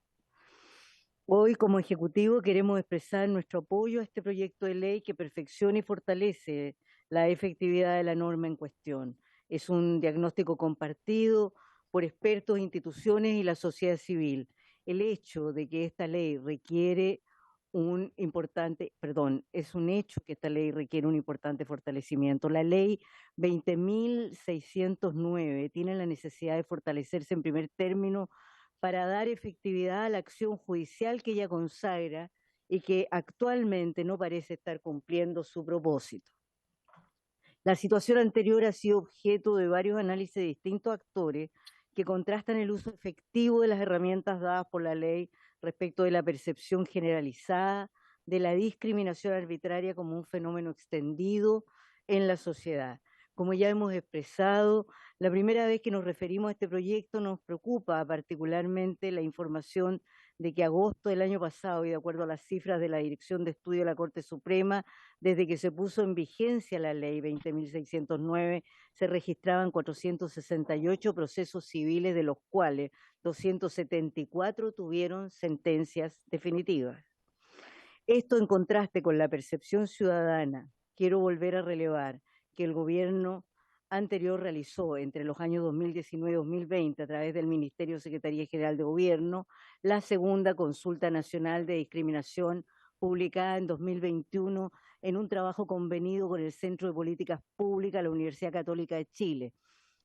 Hoy, como Ejecutivo, queremos expresar nuestro apoyo a este proyecto de ley que perfecciona y fortalece la efectividad de la norma en cuestión. Es un diagnóstico compartido por expertos, instituciones y la sociedad civil. El hecho de que esta ley requiere es un hecho que esta ley requiere un importante fortalecimiento. La ley 20.609 tiene la necesidad de fortalecerse en primer término para dar efectividad a la acción judicial que ella consagra y que actualmente no parece estar cumpliendo su propósito. La situación anterior ha sido objeto de varios análisis de distintos actores que contrastan el uso efectivo de las herramientas dadas por la ley respecto de la percepción generalizada de la discriminación arbitraria como un fenómeno extendido en la sociedad. Como ya hemos expresado, la primera vez que nos referimos a este proyecto nos preocupa particularmente la información de que agosto del año pasado, y de acuerdo a las cifras de la Dirección de Estudio de la Corte Suprema, desde que se puso en vigencia la Ley 20.609, se registraban 468 procesos civiles, de los cuales 274 tuvieron sentencias definitivas. Esto, en contraste con la percepción ciudadana, quiero volver a relevar que el gobierno anterior realizó entre los años 2019 y 2020, a través del Ministerio de Secretaría General de Gobierno, la segunda consulta nacional de discriminación, publicada en 2021 en un trabajo convenido con el Centro de Políticas Públicas de la Universidad Católica de Chile.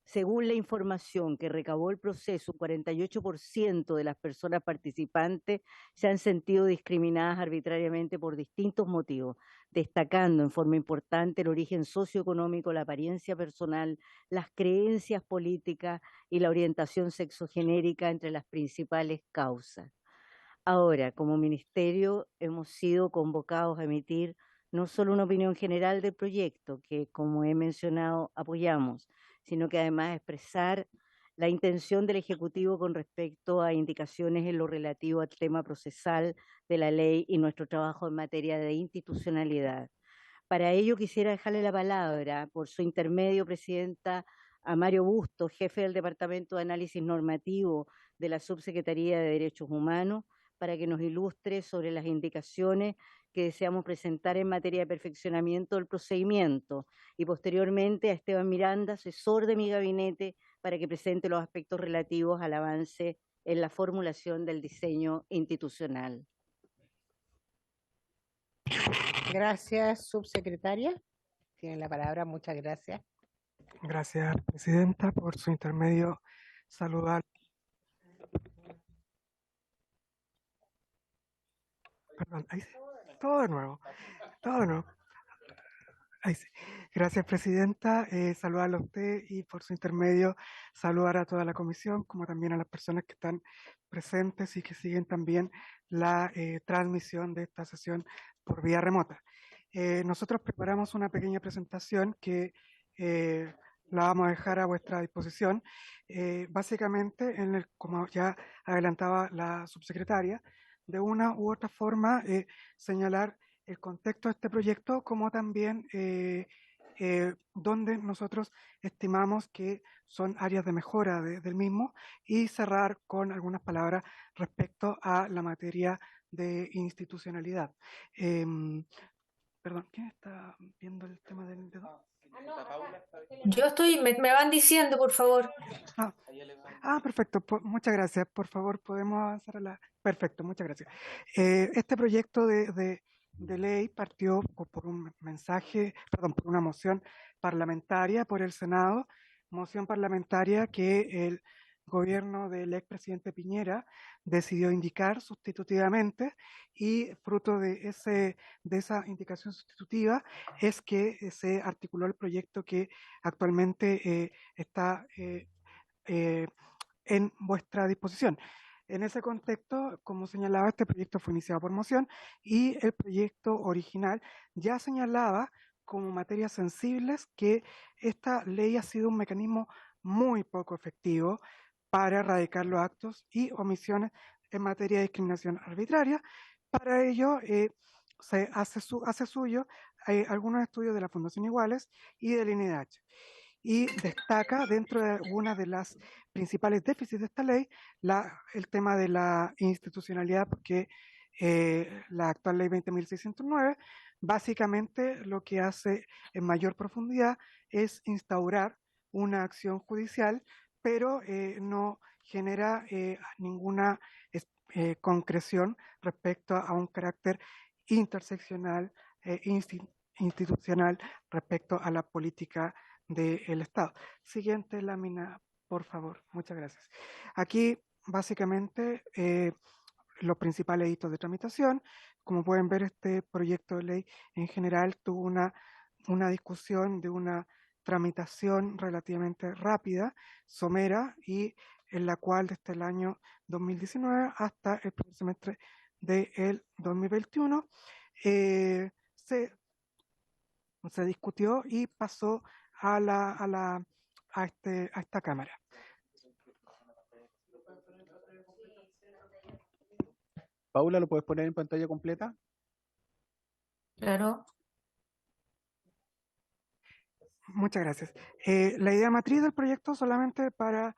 Según la información que recabó el proceso, un 48% de las personas participantes se han sentido discriminadas arbitrariamente por distintos motivos, destacando en forma importante el origen socioeconómico, la apariencia personal, las creencias políticas y la orientación sexogenérica entre las principales causas. Ahora, como ministerio, hemos sido convocados a emitir no solo una opinión general del proyecto, que como he mencionado apoyamos, sino que además expresar la intención del Ejecutivo con respecto a indicaciones en lo relativo al tema procesal de la ley y nuestro trabajo en materia de institucionalidad. Para ello quisiera dejarle la palabra, por su intermedio, Presidenta, a Mario Bustos, jefe del Departamento de Análisis Normativo de la Subsecretaría de Derechos Humanos, para que nos ilustre sobre las indicaciones que deseamos presentar en materia de perfeccionamiento del procedimiento, y posteriormente a Esteban Miranda, asesor de mi gabinete, para que presente los aspectos relativos al avance en la formulación del diseño institucional. Gracias, subsecretaria. Tiene la palabra, muchas gracias. Gracias, Presidenta, por su intermedio. Saludar. Perdón, ahí sí. Todo de nuevo. Ahí sí. Gracias, Presidenta. Saludarla a usted y por su intermedio saludar a toda la comisión, como también a las personas que están presentes y que siguen también la transmisión de esta sesión por vía remota. Nosotros preparamos una pequeña presentación que la vamos a dejar a vuestra disposición. Básicamente, como ya adelantaba la subsecretaria, de una u otra forma señalar el contexto de este proyecto, como también donde nosotros estimamos que son áreas de mejora del mismo, y cerrar con algunas palabras respecto a la materia de institucionalidad. Perdón, ¿quién está viendo el tema del dedo? Yo estoy, me van diciendo, por favor. Perfecto, muchas gracias. Por favor, podemos avanzar a la... Perfecto, muchas gracias. Este proyecto de ley partió por un por una moción parlamentaria por el Senado, moción parlamentaria que el gobierno del expresidente Piñera decidió indicar sustitutivamente, y fruto de esa indicación sustitutiva es que se articuló el proyecto que actualmente está en vuestra disposición. En ese contexto, como señalaba, este proyecto fue iniciado por moción, y el proyecto original ya señalaba como materias sensibles que esta ley ha sido un mecanismo muy poco efectivo para erradicar los actos y omisiones en materia de discriminación arbitraria. Para ello, se hace suyo algunos estudios de la Fundación Iguales y del INDH, y destaca dentro de una de las principales déficits de esta ley el tema de la institucionalidad, porque la actual ley 20.609 básicamente lo que hace en mayor profundidad es instaurar una acción judicial, pero no genera ninguna concreción respecto a un carácter interseccional, institucional respecto a la política del Estado. Siguiente lámina, por favor. Muchas gracias. Aquí, básicamente, los principales hitos de tramitación. Como pueden ver, este proyecto de ley en general tuvo una discusión de una tramitación relativamente rápida, somera, y en la cual desde el año 2019 hasta el primer semestre del 2021 se discutió y pasó a esta Cámara. Paula, ¿lo puedes poner en pantalla completa? Claro. Muchas gracias. La idea matriz del proyecto, solamente para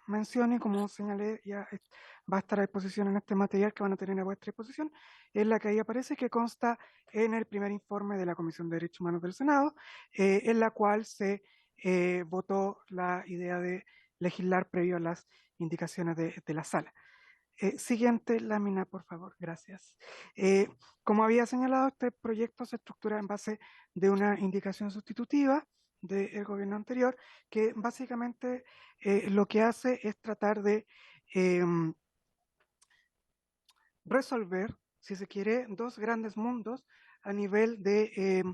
mención, y como señalé, ya va a estar a disposición en este material que van a tener a vuestra disposición, es la que ahí aparece, que consta en el primer informe de la Comisión de Derechos Humanos del Senado, en la cual se votó la idea de legislar previo a las indicaciones de la sala. Siguiente lámina, por favor, gracias. Como había señalado, este proyecto se estructura en base de una indicación sustitutiva del gobierno anterior, que básicamente lo que hace es tratar de resolver, si se quiere, dos grandes mundos a nivel de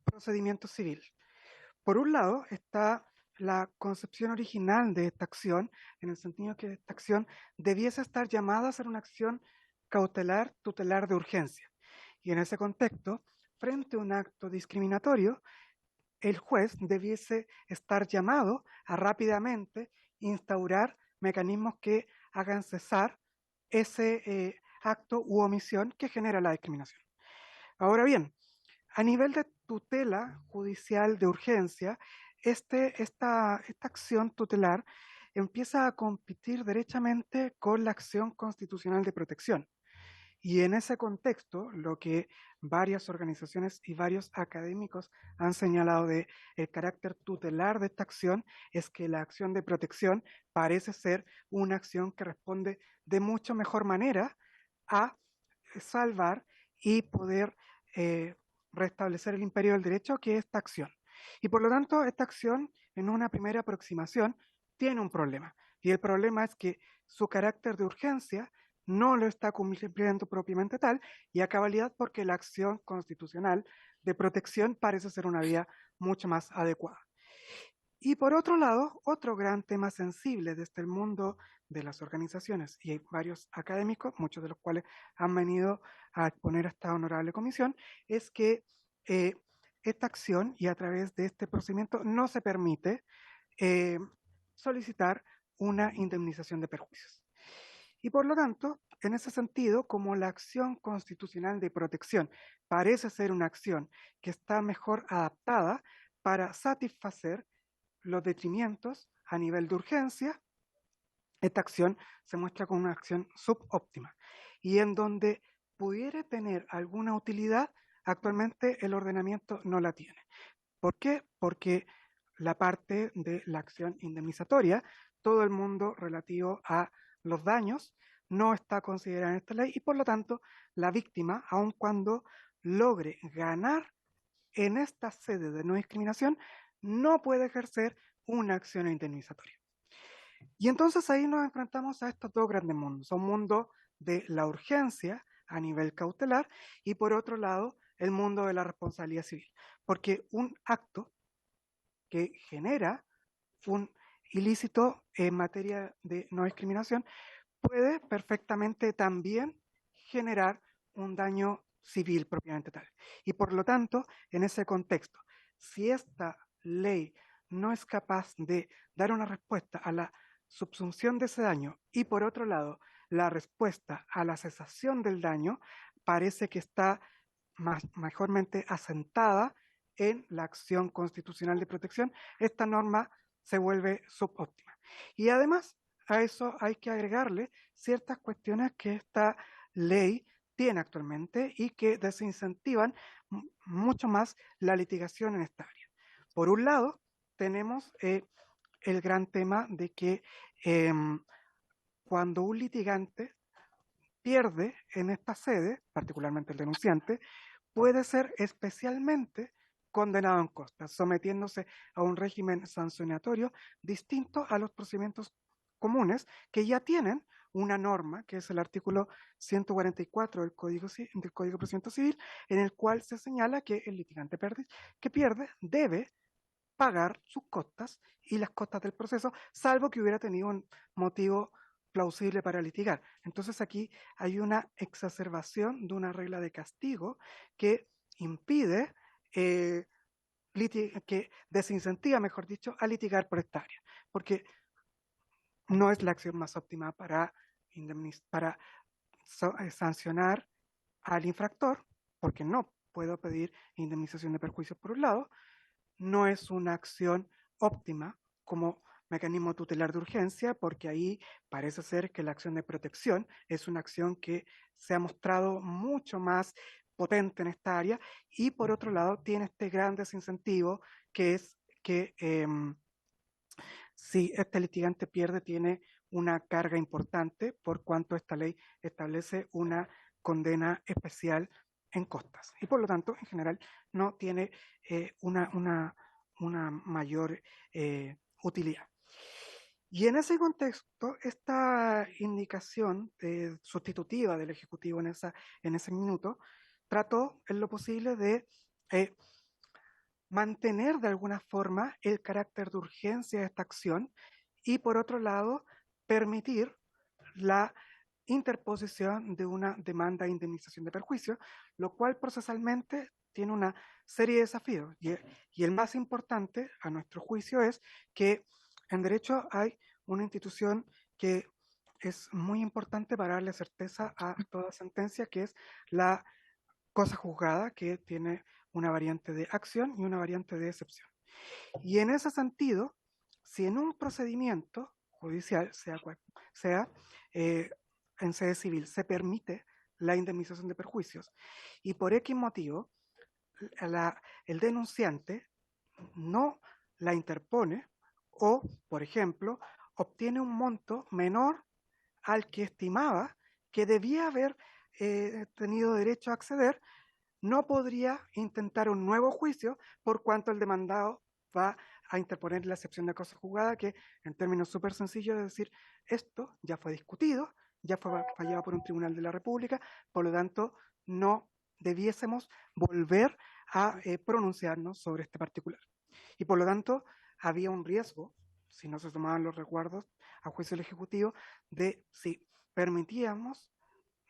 procedimiento civil. Por un lado está la concepción original de esta acción, en el sentido que esta acción debiese estar llamada a ser una acción cautelar, tutelar de urgencia. Y en ese contexto, frente a un acto discriminatorio, el juez debiese estar llamado a rápidamente instaurar mecanismos que hagan cesar ese acto u omisión que genera la discriminación. Ahora bien, a nivel de tutela judicial de urgencia, esta acción tutelar empieza a competir derechamente con la acción constitucional de protección. Y en ese contexto, lo que varias organizaciones y varios académicos han señalado de el carácter tutelar de esta acción es que la acción de protección parece ser una acción que responde de mucho mejor manera a salvar y poder restablecer el imperio del derecho que esta acción. Y por lo tanto, esta acción, en una primera aproximación, tiene un problema. Y el problema es que su carácter de urgencia no lo está cumpliendo propiamente tal, y a cabalidad porque la acción constitucional de protección parece ser una vía mucho más adecuada. Y por otro lado, otro gran tema sensible desde el mundo de las organizaciones, y hay varios académicos, muchos de los cuales han venido a exponer a esta honorable comisión, es que esta acción y a través de este procedimiento no se permite solicitar una indemnización de perjuicios. Y por lo tanto, en ese sentido, como la acción constitucional de protección parece ser una acción que está mejor adaptada para satisfacer los detrimentios a nivel de urgencia, esta acción se muestra como una acción subóptima y en donde pudiera tener alguna utilidad, actualmente el ordenamiento no la tiene. ¿Por qué? Porque la parte de la acción indemnizatoria, todo el mundo relativo a los daños, no está considerada en esta ley y por lo tanto la víctima, aun cuando logre ganar en esta sede de no discriminación, no puede ejercer una acción indemnizatoria. Y entonces ahí nos enfrentamos a estos dos grandes mundos, un mundo de la urgencia a nivel cautelar y por otro lado el mundo de la responsabilidad civil, porque un acto que genera un ilícito en materia de no discriminación puede perfectamente también generar un daño civil propiamente tal. Y por lo tanto, en ese contexto, si esta ley no es capaz de dar una respuesta a la subsunción de ese daño y por otro lado, la respuesta a la cesación del daño, parece que está mejormente asentada en la acción constitucional de protección, esta norma se vuelve subóptima. Y además, a eso hay que agregarle ciertas cuestiones que esta ley tiene actualmente y que desincentivan mucho más la litigación en esta área. Por un lado, tenemos el gran tema de que cuando un litigante pierde en esta sede, particularmente el denunciante, puede ser especialmente condenado en costas, sometiéndose a un régimen sancionatorio distinto a los procedimientos comunes que ya tienen una norma, que es el artículo 144 del Código de Procedimiento Civil, en el cual se señala que el litigante que pierde debe pagar sus costas y las costas del proceso, salvo que hubiera tenido un motivo plausible para litigar. Entonces aquí hay una exacerbación de una regla de castigo que impide que desincentiva, mejor dicho, a litigar por esta área, porque no es la acción más óptima para sancionar al infractor, porque no puedo pedir indemnización de perjuicios por un lado, no es una acción óptima como mecanismo tutelar de urgencia, porque ahí parece ser que la acción de protección es una acción que se ha mostrado mucho más potente en esta área, y por otro lado tiene este gran desincentivo, que es que si este litigante pierde, tiene una carga importante, por cuanto esta ley establece una condena especial en costas, y por lo tanto, en general, no tiene una mayor utilidad. Y en ese contexto, esta indicación sustitutiva del Ejecutivo en ese minuto trató en lo posible de mantener de alguna forma el carácter de urgencia de esta acción, y por otro lado, permitir la interposición de una demanda de indemnización de perjuicio, lo cual procesalmente tiene una serie de desafíos. Y el más importante, a nuestro juicio, es que en derecho hay una institución que es muy importante para darle certeza a toda sentencia, que es la cosa juzgada, que tiene una variante de acción y una variante de excepción. Y en ese sentido, si en un procedimiento judicial, sea en sede civil, se permite la indemnización de perjuicios, y por X motivo el denunciante no la interpone, o, por ejemplo, obtiene un monto menor al que estimaba que debía haber tenido derecho a acceder, no podría intentar un nuevo juicio, por cuanto el demandado va a interponer la excepción de cosa juzgada, que en términos súper sencillos es decir, esto ya fue discutido, ya fue fallado por un tribunal de la República, por lo tanto no debiésemos volver a pronunciarnos sobre este particular. Y por lo tanto había un riesgo, si no se tomaban los resguardos a juicio del Ejecutivo, de si permitíamos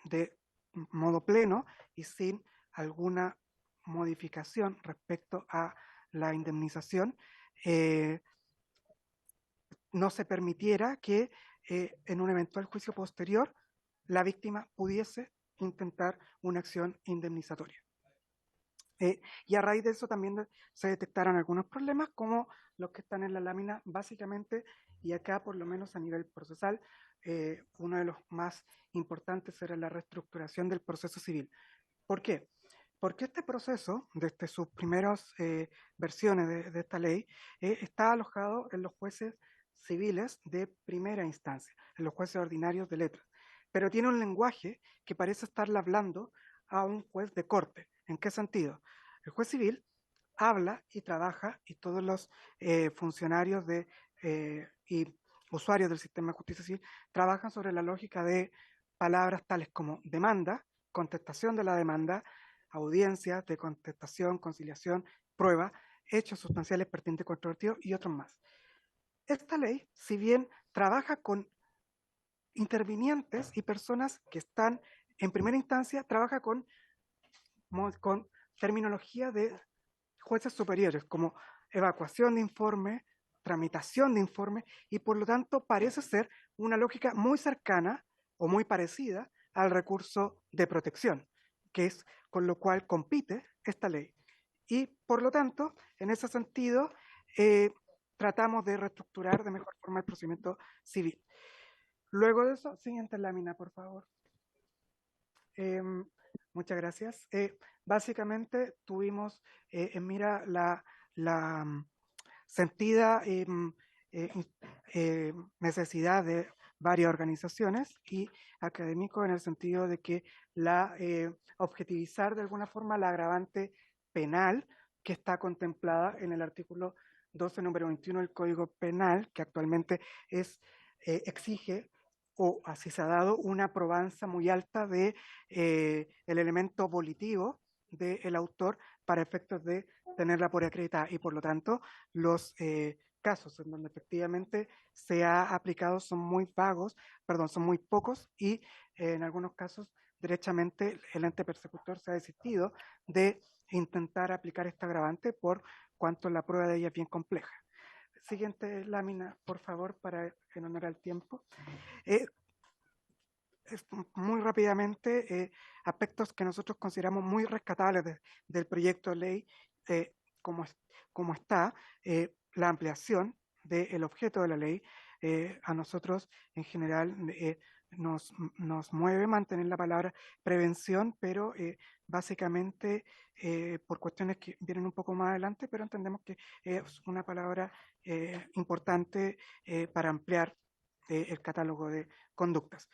de modo pleno y sin alguna modificación respecto a la indemnización, no se permitiera que en un eventual juicio posterior la víctima pudiese intentar una acción indemnizatoria. Y a raíz de eso también se detectaron algunos problemas, como los que están en la lámina básicamente, y acá por lo menos a nivel procesal, uno de los más importantes era la reestructuración del proceso civil. ¿Por qué? Porque este proceso, desde sus primeras versiones de esta ley, está alojado en los jueces civiles de primera instancia, en los jueces ordinarios de letras, pero tiene un lenguaje que parece estarle hablando a un juez de corte. ¿En qué sentido? El juez civil habla y trabaja, y todos los funcionarios y usuarios del sistema de justicia civil trabajan sobre la lógica de palabras tales como demanda, contestación de la demanda, audiencias de contestación, conciliación, prueba, hechos sustanciales pertinentes controvertidos y otros más. Esta ley, si bien trabaja con intervinientes y personas que están en primera instancia, trabaja con terminología de jueces superiores, como evacuación de informe, tramitación de informe, y por lo tanto parece ser una lógica muy cercana o muy parecida al recurso de protección, que es con lo cual compite esta ley. Y por lo tanto, en ese sentido, tratamos de reestructurar de mejor forma el procedimiento civil. Luego de eso, siguiente lámina, por favor. Muchas gracias. Básicamente tuvimos en mira la sentida necesidad de varias organizaciones y académicos, en el sentido de que objetivizar de alguna forma la agravante penal que está contemplada en el artículo 12, número 21 del Código Penal, que actualmente exige, o así se ha dado, una probanza muy alta de el elemento volitivo del autor para efectos de tenerla por acreditada, y por lo tanto los casos en donde efectivamente se ha aplicado son muy vagos, son muy pocos, y en algunos casos derechamente el ente persecutor se ha desistido de intentar aplicar esta agravante por cuanto la prueba de ella es bien compleja. Siguiente lámina, por favor, para en honor al tiempo. Muy rápidamente, aspectos que nosotros consideramos muy rescatables del proyecto de ley, como está, la ampliación del objeto de la ley. A nosotros, en general, nos mueve mantener la palabra prevención, pero básicamente por cuestiones que vienen un poco más adelante, pero entendemos que es una palabra importante para ampliar el catálogo de conductas.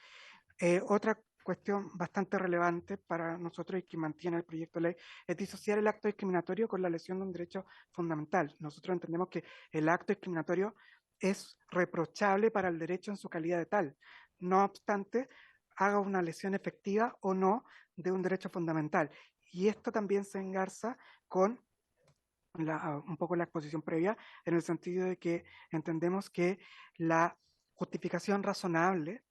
Otra cuestión bastante relevante para nosotros y que mantiene el proyecto de ley es disociar el acto discriminatorio con la lesión de un derecho fundamental. Nosotros entendemos que el acto discriminatorio es reprochable para el derecho en su calidad de tal, no obstante haga una lesión efectiva o no de un derecho fundamental. Y esto también se engarza con un poco la exposición previa, en el sentido de que entendemos que la justificación razonable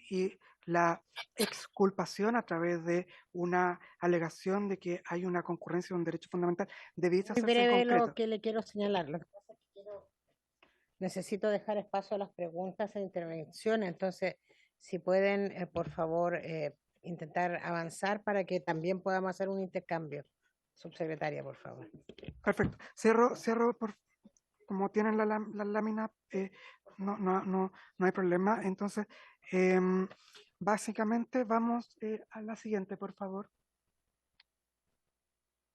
y la exculpación a través de una alegación de que hay una concurrencia de un derecho fundamental debiese Muy hacerse en breve concreto. lo que le quiero señalar. Lo que pasa es que necesito dejar espacio a las preguntas e intervenciones, entonces si pueden, por favor, intentar avanzar para que también podamos hacer un intercambio. Subsecretaria, por favor. Perfecto. Cierro como tienen la lámina, no hay problema. Entonces, básicamente vamos a la siguiente, por favor.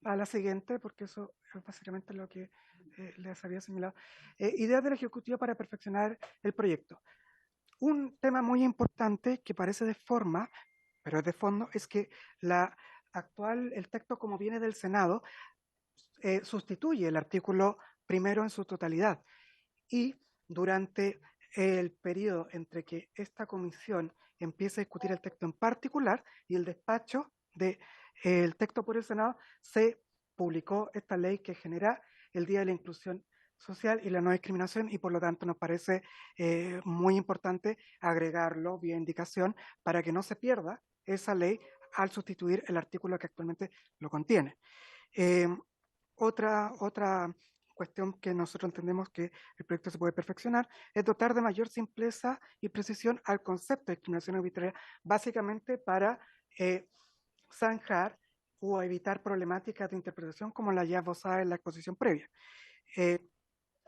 A la siguiente, porque eso es básicamente lo que les había señalado. Ideas del Ejecutivo para perfeccionar el proyecto. Un tema muy importante que parece de forma, pero es de fondo, es que el texto como viene del Senado, sustituye el artículo primero en su totalidad. Y durante el periodo entre que esta comisión empieza a discutir el texto en particular y el despacho del texto por el Senado, se publicó esta ley que genera el Día de la Inclusión Social y la No Discriminación, y por lo tanto nos parece muy importante agregarlo vía indicación para que no se pierda esa ley al sustituir el artículo que actualmente lo contiene. Otra cuestión que nosotros entendemos que el proyecto se puede perfeccionar es dotar de mayor simpleza y precisión al concepto de discriminación arbitraria, básicamente para zanjar o evitar problemáticas de interpretación como la ya esbozada en la exposición previa.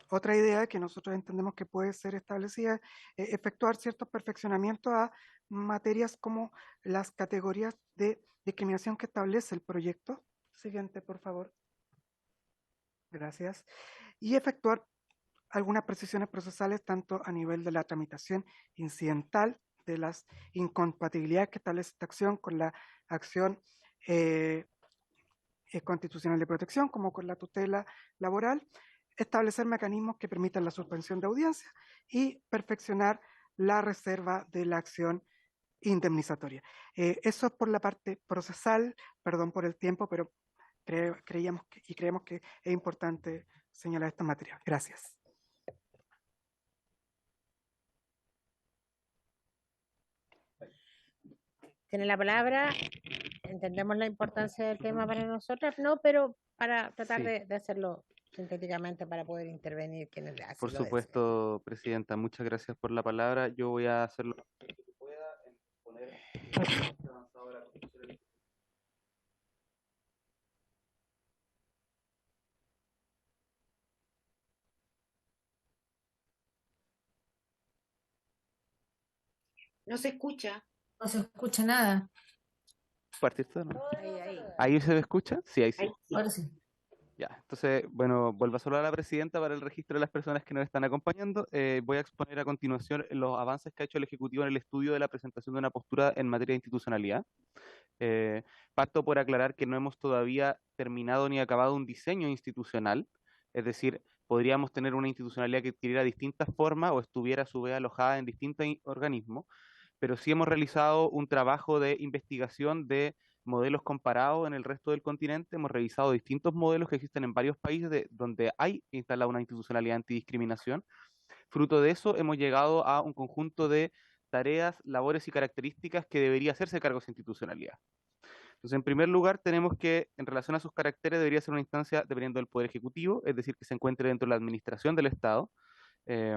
Otra idea que nosotros entendemos que puede ser establecida es efectuar ciertos perfeccionamientos a materias como las categorías de discriminación que establece el proyecto. Siguiente, por favor. Gracias. Y efectuar algunas precisiones procesales tanto a nivel de la tramitación incidental, de las incompatibilidades que establece esta acción con la acción constitucional de protección, como con la tutela laboral, establecer mecanismos que permitan la suspensión de audiencia y perfeccionar la reserva de la acción indemnizatoria. Eso es por la parte procesal, perdón por el tiempo, pero creemos que es importante señalar esta materia. Gracias. Tiene la palabra. Entendemos la importancia del tema para nosotras, ¿no? Pero para tratar de hacerlo sintéticamente para poder intervenir quienes le hacen. Por supuesto, Presidenta, muchas gracias por la palabra. Yo voy a hacer lo que pueda en poner avanzado la Constitución. No se escucha. No se escucha nada. ¿Partiste, no? Ahí. ¿Ahí se me escucha? Sí, ahí sí. Ahora sí. Ya, entonces, bueno, vuelvo a saludar a la Presidenta para el registro de las personas que nos están acompañando. Voy a exponer a continuación los avances que ha hecho el Ejecutivo en el estudio de la presentación de una postura en materia de institucionalidad. Parto por aclarar que no hemos todavía terminado ni acabado un diseño institucional, es decir, podríamos tener una institucionalidad que adquiriera distintas formas o estuviera a su vez alojada en distintos organismos, pero sí hemos realizado un trabajo de investigación de modelos comparados en el resto del continente. Hemos revisado distintos modelos que existen en varios países donde hay instalada una institucionalidad antidiscriminación. Fruto de eso, hemos llegado a un conjunto de tareas, labores y características que debería hacerse cargo de esa institucionalidad. Entonces, en primer lugar, tenemos que, en relación a sus caracteres, debería ser una instancia dependiendo del Poder Ejecutivo, es decir, que se encuentre dentro de la administración del Estado, eh,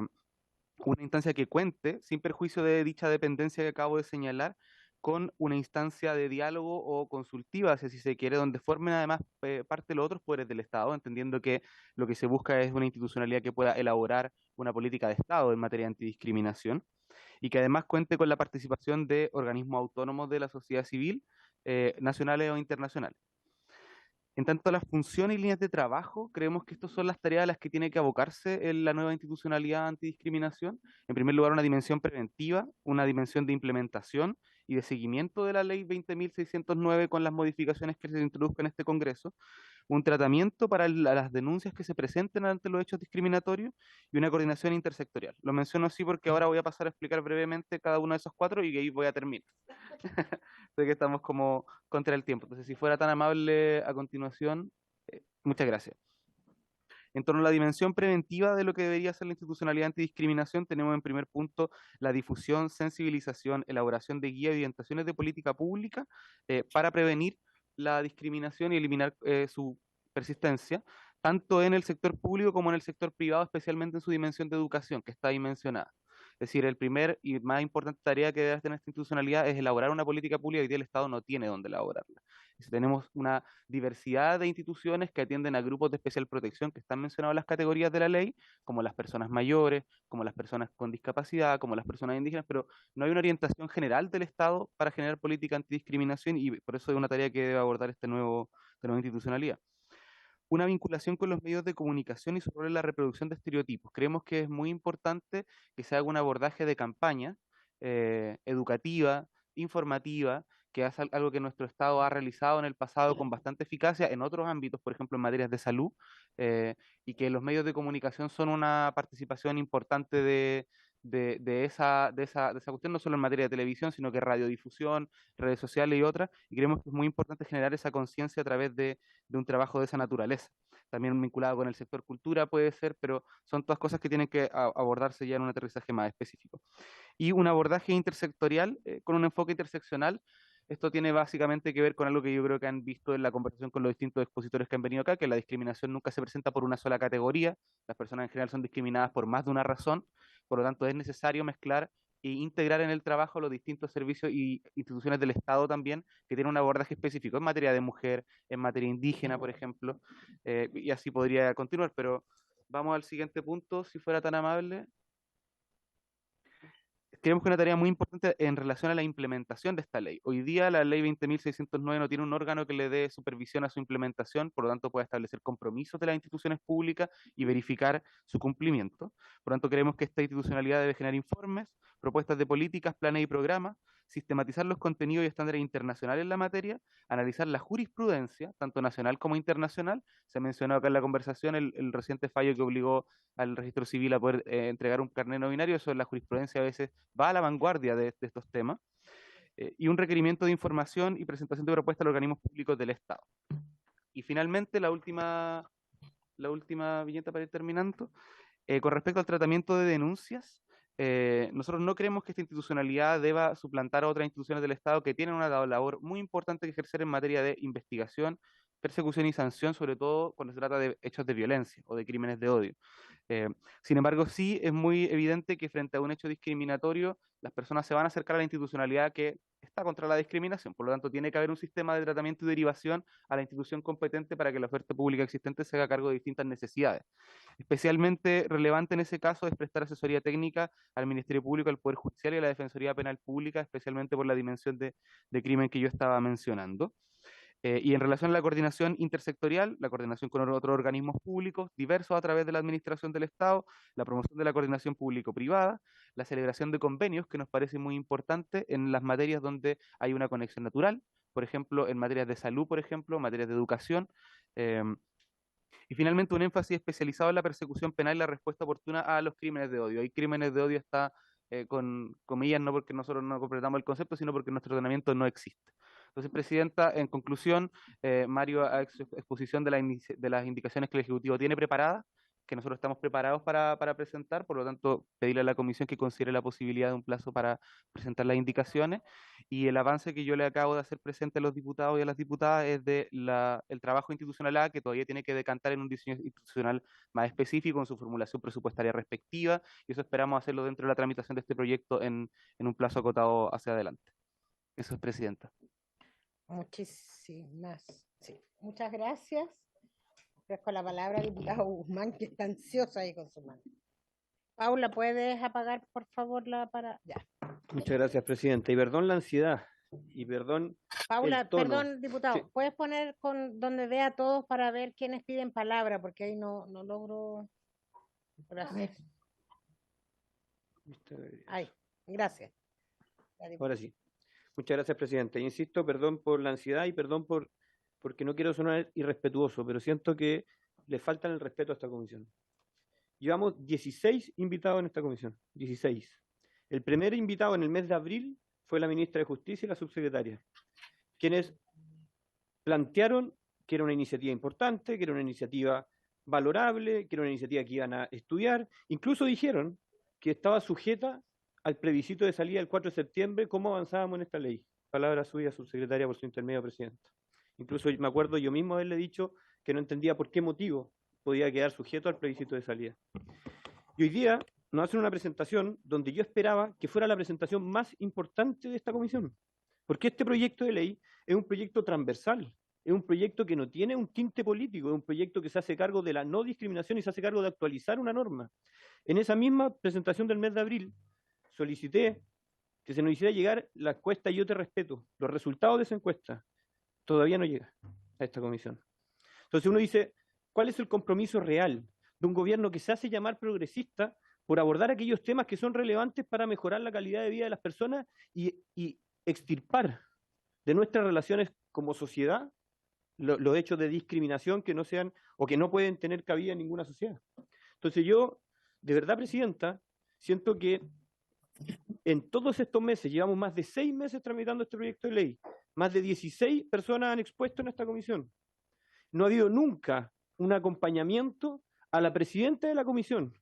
una instancia que cuente, sin perjuicio de dicha dependencia que acabo de señalar, con una instancia de diálogo o consultiva, si se quiere, donde formen además parte de los otros poderes del Estado, entendiendo que lo que se busca es una institucionalidad que pueda elaborar una política de Estado en materia de antidiscriminación y que además cuente con la participación de organismos autónomos de la sociedad civil, nacionales o internacionales. En tanto a las funciones y líneas de trabajo, creemos que estas son las tareas a las que tiene que abocarse en la nueva institucionalidad antidiscriminación. En primer lugar, una dimensión preventiva, una dimensión de implementación y de seguimiento de la ley 20.609 con las modificaciones que se introduzcan en este Congreso, un tratamiento para las denuncias que se presenten ante los hechos discriminatorios y una coordinación intersectorial. Lo menciono así porque ahora voy a pasar a explicar brevemente cada uno de esos cuatro y ahí voy a terminar. Sé que estamos como contra el tiempo. Entonces, si fuera tan amable a continuación, muchas gracias. En torno a la dimensión preventiva de lo que debería ser la institucionalidad antidiscriminación, tenemos en primer punto la difusión, sensibilización, elaboración de guías y orientaciones de política pública para prevenir la discriminación y eliminar su persistencia, tanto en el sector público como en el sector privado, especialmente en su dimensión de educación, que está ahí mencionada. Es decir, el primer y más importante tarea que debe tener esta institucionalidad es elaborar una política pública que hoy día el Estado no tiene dónde elaborarla. Tenemos una diversidad de instituciones que atienden a grupos de especial protección que están mencionados en las categorías de la ley, como las personas mayores, como las personas con discapacidad, como las personas indígenas, pero no hay una orientación general del Estado para generar política antidiscriminación y por eso es una tarea que debe abordar esta nueva institucionalidad. Una vinculación con los medios de comunicación y su rol en la reproducción de estereotipos. Creemos que es muy importante que se haga un abordaje de campaña educativa, informativa, que es algo que nuestro Estado ha realizado en el pasado con bastante eficacia en otros ámbitos, por ejemplo en materias de salud, y que los medios de comunicación son una participación importante de esa cuestión, no solo en materia de televisión, sino que radiodifusión, redes sociales y otras, y creemos que es muy importante generar esa conciencia a través de un trabajo de esa naturaleza. También vinculado con el sector cultura puede ser, pero son todas cosas que tienen que abordarse ya en un aterrizaje más específico. Y un abordaje intersectorial con un enfoque interseccional. Esto tiene básicamente que ver con algo que yo creo que han visto en la conversación con los distintos expositores que han venido acá, que la discriminación nunca se presenta por una sola categoría, las personas en general son discriminadas por más de una razón, por lo tanto es necesario mezclar e integrar en el trabajo los distintos servicios y instituciones del Estado también, que tienen un abordaje específico en materia de mujer, en materia indígena, por ejemplo, y así podría continuar, pero vamos al siguiente punto, si fuera tan amable. Creemos que una tarea muy importante en relación a la implementación de esta ley. Hoy día la ley 20.609 no tiene un órgano que le dé supervisión a su implementación, por lo tanto puede establecer compromisos de las instituciones públicas y verificar su cumplimiento. Por lo tanto, creemos que esta institucionalidad debe generar informes, propuestas de políticas, planes y programas, sistematizar los contenidos y estándares internacionales en la materia, analizar la jurisprudencia, tanto nacional como internacional. Se mencionó acá en la conversación el reciente fallo que obligó al registro civil a poder entregar un carnet no binario. Eso en la jurisprudencia a veces va a la vanguardia de estos temas. Y un requerimiento de información y presentación de propuestas a los organismos públicos del Estado. Y finalmente, la última viñeta para ir terminando, con respecto al tratamiento de denuncias. Nosotros no creemos que esta institucionalidad deba suplantar a otras instituciones del Estado que tienen una labor muy importante que ejercer en materia de investigación, persecución y sanción, sobre todo cuando se trata de hechos de violencia o de crímenes de odio. Sin embargo, sí es muy evidente que frente a un hecho discriminatorio, las personas se van a acercar a la institucionalidad que está contra la discriminación. Por lo tanto, tiene que haber un sistema de tratamiento y derivación a la institución competente para que la oferta pública existente se haga cargo de distintas necesidades. Especialmente relevante en ese caso es prestar asesoría técnica al Ministerio Público, al Poder Judicial y a la Defensoría Penal Pública, especialmente por la dimensión de crimen que yo estaba mencionando. Y en relación a la coordinación intersectorial, la coordinación con otros organismos públicos diversos a través de la administración del Estado, la promoción de la coordinación público-privada, la celebración de convenios, que nos parece muy importante en las materias donde hay una conexión natural, por ejemplo, en materias de salud, por ejemplo, materias de educación. Y finalmente un énfasis especializado en la persecución penal y la respuesta oportuna a los crímenes de odio. Hay crímenes de odio está con comillas, no porque nosotros no completamos el concepto, sino porque nuestro ordenamiento no existe. Entonces, Presidenta, en conclusión, Mario ha hecho exposición de las indicaciones que el Ejecutivo tiene preparadas que nosotros estamos preparados para presentar, por lo tanto, pedirle a la comisión que considere la posibilidad de un plazo para presentar las indicaciones. Y el avance que yo le acabo de hacer presente a los diputados y a las diputadas es el trabajo institucional A, que todavía tiene que decantar en un diseño institucional más específico, en su formulación presupuestaria respectiva, y eso esperamos hacerlo dentro de la tramitación de este proyecto en un plazo acotado hacia adelante. Eso es, Presidenta. Muchísimas, sí. Muchas gracias. Ofrezco la palabra al diputado Guzmán, que está ansioso ahí con su mano. Paula, ¿puedes apagar, por favor, Ya. Muchas gracias, Presidenta. Y perdón la ansiedad, y perdón Paula, el tono. perdón, diputado, Sí. ¿puedes poner donde vea a todos para ver quiénes piden palabra? Porque ahí no logro... Gracias. Ahí, gracias. Ahora sí. Muchas gracias, Presidenta. Insisto, perdón por la ansiedad y perdón porque no quiero sonar irrespetuoso, pero siento que le faltan el respeto a esta comisión. Llevamos 16 invitados en esta comisión, 16. El primer invitado en el mes de abril fue la ministra de Justicia y la subsecretaria, quienes plantearon que era una iniciativa importante, que era una iniciativa valorable, que era una iniciativa que iban a estudiar. Incluso dijeron que estaba sujeta al plebiscito de salida el 4 de septiembre, cómo avanzábamos en esta ley. Palabra suya, subsecretaria, por su intermedio, Presidenta. Incluso me acuerdo yo mismo haberle dicho que no entendía por qué motivo podía quedar sujeto al plebiscito de salida. Y hoy día nos hacen una presentación donde yo esperaba que fuera la presentación más importante de esta comisión, porque este proyecto de ley es un proyecto transversal, es un proyecto que no tiene un tinte político, es un proyecto que se hace cargo de la no discriminación y se hace cargo de actualizar una norma. En esa misma presentación del mes de abril solicité que se nos hiciera llegar la encuesta Yo Te Respeto. Los resultados de esa encuesta todavía no llegan a esta comisión. Entonces uno dice, ¿cuál es el compromiso real de un gobierno que se hace llamar progresista por abordar aquellos temas que son relevantes para mejorar la calidad de vida de las personas y extirpar de nuestras relaciones como sociedad los hechos de discriminación que no sean o que no pueden tener cabida en ninguna sociedad? Entonces yo, de verdad, Presidenta, siento que en todos estos meses, llevamos más de 6 meses tramitando este proyecto de ley, más de 16 personas han expuesto en esta comisión. No ha habido nunca un acompañamiento a la presidenta de la comisión,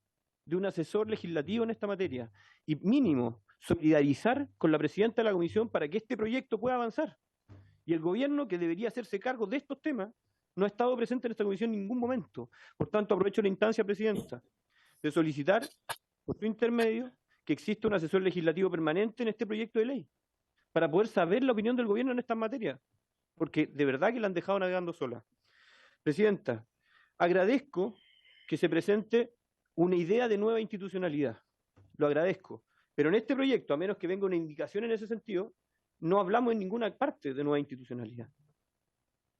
de un asesor legislativo en esta materia, y mínimo solidarizar con la presidenta de la comisión para que este proyecto pueda avanzar. Y el gobierno, que debería hacerse cargo de estos temas, no ha estado presente en esta comisión en ningún momento. Por tanto, aprovecho la instancia, Presidenta, de solicitar, por su intermedio, que exista un asesor legislativo permanente en este proyecto de ley, para poder saber la opinión del gobierno en estas materias, porque de verdad que la han dejado navegando sola. Presidenta, agradezco que se presente una idea de nueva institucionalidad, lo agradezco, pero en este proyecto, a menos que venga una indicación en ese sentido, no hablamos en ninguna parte de nueva institucionalidad.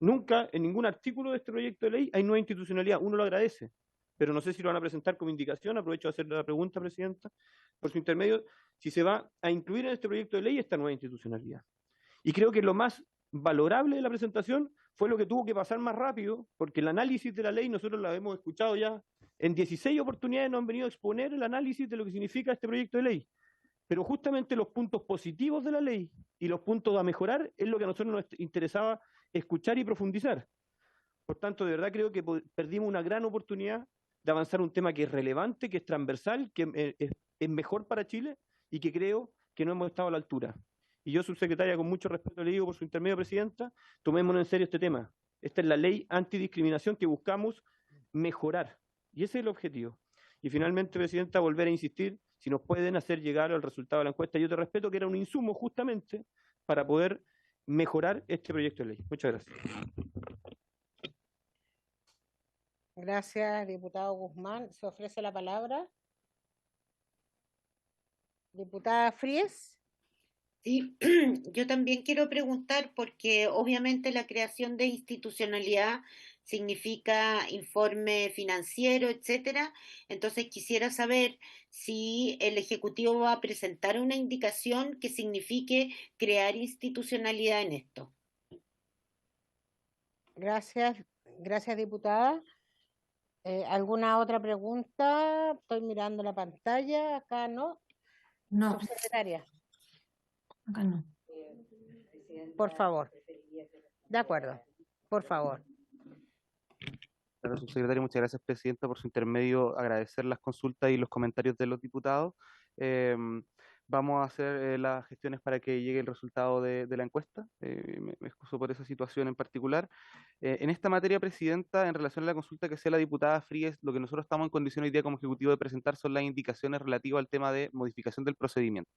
Nunca en ningún artículo de este proyecto de ley hay nueva institucionalidad, uno lo agradece, pero no sé si lo van a presentar como indicación. Aprovecho de hacerle la pregunta, Presidenta, por su intermedio, si se va a incluir en este proyecto de ley esta nueva institucionalidad. Y creo que lo más valorable de la presentación fue lo que tuvo que pasar más rápido, porque el análisis de la ley nosotros la hemos escuchado ya en 16 oportunidades, nos han venido a exponer el análisis de lo que significa este proyecto de ley. Pero justamente los puntos positivos de la ley y los puntos a mejorar es lo que a nosotros nos interesaba escuchar y profundizar. Por tanto, de verdad creo que perdimos una gran oportunidad de avanzar un tema que es relevante, que es transversal, que es mejor para Chile y que creo que no hemos estado a la altura. Y yo, subsecretaria, con mucho respeto le digo por su intermedio, Presidenta, tomémonos en serio este tema. Esta es la ley antidiscriminación que buscamos mejorar. Y ese es el objetivo. Y finalmente, Presidenta, volver a insistir si nos pueden hacer llegar al resultado de la encuesta Yo Te Respeto, que era un insumo justamente para poder mejorar este proyecto de ley. Muchas gracias. Gracias, diputado Guzmán. Se ofrece la palabra. Diputada Fries. Sí, yo también quiero preguntar, porque obviamente la creación de institucionalidad significa informe financiero, etcétera. Entonces quisiera saber si el Ejecutivo va a presentar una indicación que signifique crear institucionalidad en esto. Gracias, diputada. ¿Alguna otra pregunta? Estoy mirando la pantalla. Acá no. No. Subsecretaria, Acá no. por favor. De acuerdo, por favor. Claro, subsecretario, muchas gracias, presidenta, por su intermedio. Agradecer las consultas y los comentarios de los diputados. Vamos a hacer las gestiones para que llegue el resultado de la encuesta. Me excuso por esa situación en particular. En esta materia, presidenta, en relación a la consulta que hacía la diputada Fríes, lo que nosotros estamos en condición hoy día como Ejecutivo de presentar son las indicaciones relativas al tema de modificación del procedimiento.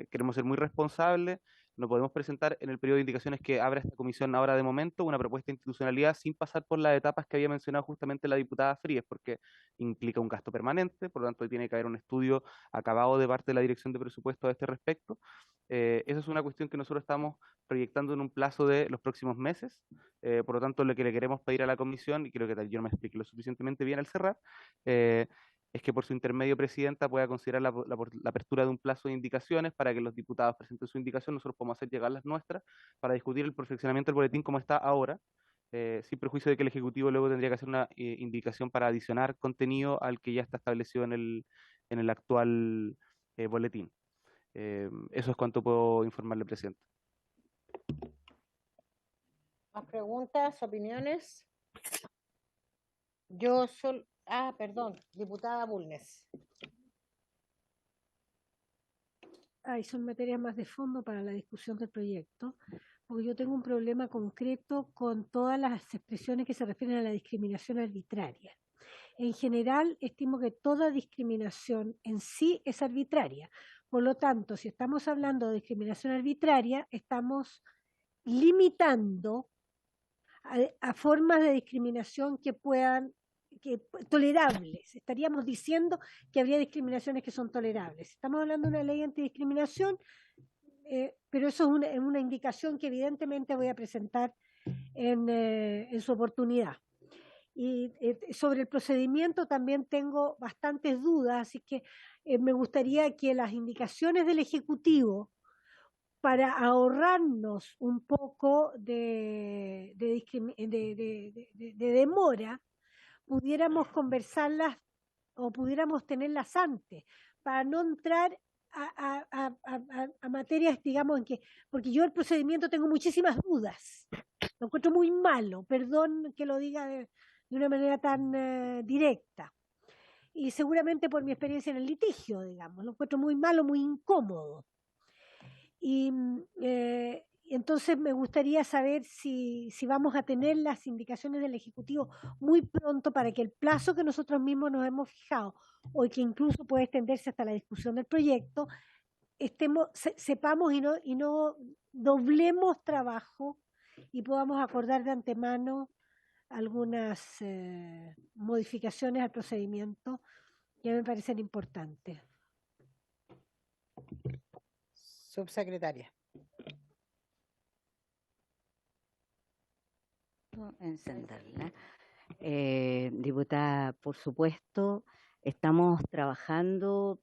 Queremos ser muy responsables, no podemos presentar en el periodo de indicaciones que abra esta comisión ahora de momento una propuesta de institucionalidad sin pasar por las etapas que había mencionado justamente la diputada Fríes, porque implica un gasto permanente, por lo tanto tiene que haber un estudio acabado de parte de la Dirección de Presupuestos a este respecto. Esa es una cuestión que nosotros estamos proyectando en un plazo de los próximos meses, por lo tanto lo que le queremos pedir a la comisión, y creo que yo no me expliqué lo suficientemente bien al cerrar, es que por su intermedio, presidenta, pueda considerar la apertura de un plazo de indicaciones para que los diputados presenten su indicación, nosotros podemos hacer llegar las nuestras para discutir el perfeccionamiento del boletín como está ahora, sin perjuicio de que el Ejecutivo luego tendría que hacer una indicación para adicionar contenido al que ya está establecido en el actual boletín. Eso es cuanto puedo informarle, presidente. ¿Más preguntas, opiniones? Perdón, diputada Bulnes. Son materias más de fondo para la discusión del proyecto, porque yo tengo un problema concreto con todas las expresiones que se refieren a la discriminación arbitraria. En general, estimo que toda discriminación en sí es arbitraria. Por lo tanto, si estamos hablando de discriminación arbitraria, estamos limitando a formas de discriminación tolerables. Estaríamos diciendo que habría discriminaciones que son tolerables. Estamos hablando de una ley antidiscriminación, pero eso es una indicación que evidentemente voy a presentar en su oportunidad. Y sobre el procedimiento también tengo bastantes dudas, así que me gustaría que las indicaciones del Ejecutivo, para ahorrarnos un poco de demora, pudiéramos conversarlas o pudiéramos tenerlas antes, para no entrar a materias, digamos, porque yo el procedimiento tengo muchísimas dudas, lo encuentro muy malo, perdón que lo diga de una manera tan directa, y seguramente por mi experiencia en el litigio, digamos, lo encuentro muy malo, muy incómodo. Y entonces me gustaría saber si vamos a tener las indicaciones del Ejecutivo muy pronto para que el plazo que nosotros mismos nos hemos fijado, o que incluso puede extenderse hasta la discusión del proyecto, sepamos y no doblemos trabajo y podamos acordar de antemano algunas modificaciones al procedimiento que me parecen importantes. Subsecretaria. Encenderla. Diputada, por supuesto, estamos trabajando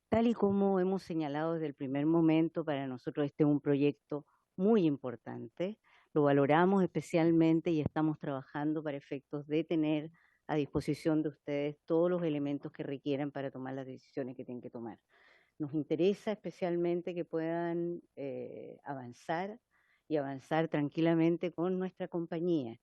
tal y como hemos señalado desde el primer momento. Para nosotros este es un proyecto muy importante, lo valoramos especialmente y estamos trabajando para efectos de tener a disposición de ustedes todos los elementos que requieran para tomar las decisiones que tienen que tomar. Nos interesa especialmente que puedan avanzar y avanzar tranquilamente con nuestra compañía.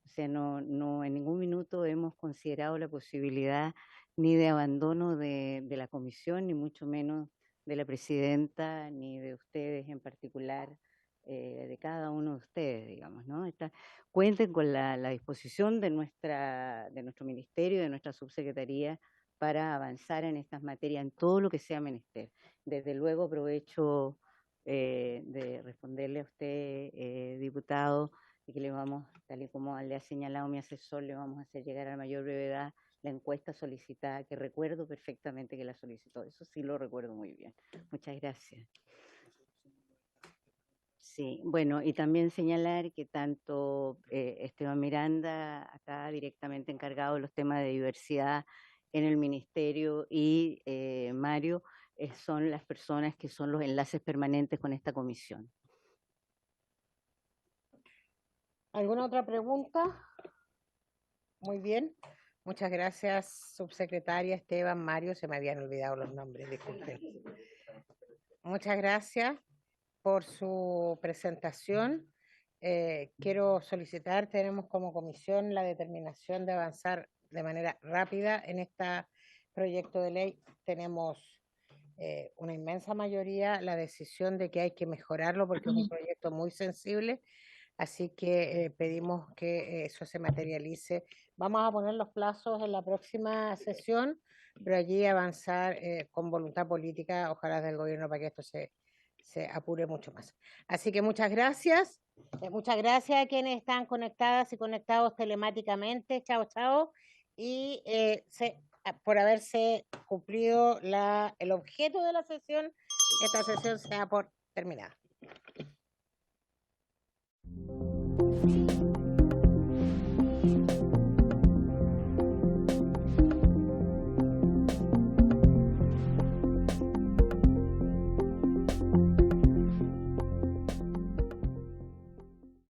O sea, no en ningún minuto hemos considerado la posibilidad ni de abandono de la comisión, ni mucho menos de la presidenta, ni de ustedes en particular, de cada uno de ustedes, digamos, ¿no? Cuenten con la disposición de nuestro ministerio, de nuestra subsecretaría, para avanzar en estas materias, en todo lo que sea menester. Desde luego aprovecho de responderle a usted, diputado, y que le vamos, tal y como le ha señalado mi asesor, le vamos a hacer llegar a mayor brevedad la encuesta solicitada, que recuerdo perfectamente que la solicitó. Eso sí lo recuerdo muy bien. Muchas gracias. Sí, bueno, y también señalar que tanto Esteban Miranda, acá directamente encargado de los temas de diversidad en el ministerio, y Mario, son las personas que son los enlaces permanentes con esta comisión. ¿Alguna otra pregunta? Muy bien. Muchas gracias, subsecretaria, Esteban, Mario, se me habían olvidado los nombres, disculpen. Muchas gracias por su presentación quiero solicitar, tenemos como comisión la determinación de avanzar de manera rápida en este proyecto de ley. Tenemos una inmensa mayoría la decisión de que hay que mejorarlo porque es un proyecto muy sensible, así que pedimos que eso se materialice. Vamos a poner los plazos en la próxima sesión, pero allí avanzar con voluntad política, ojalá del gobierno, para que esto se apure mucho más. Así que muchas gracias a quienes están conectadas y conectados telemáticamente. Chao, chao. Y por haberse cumplido el objeto de la sesión, esta sesión se da por terminada.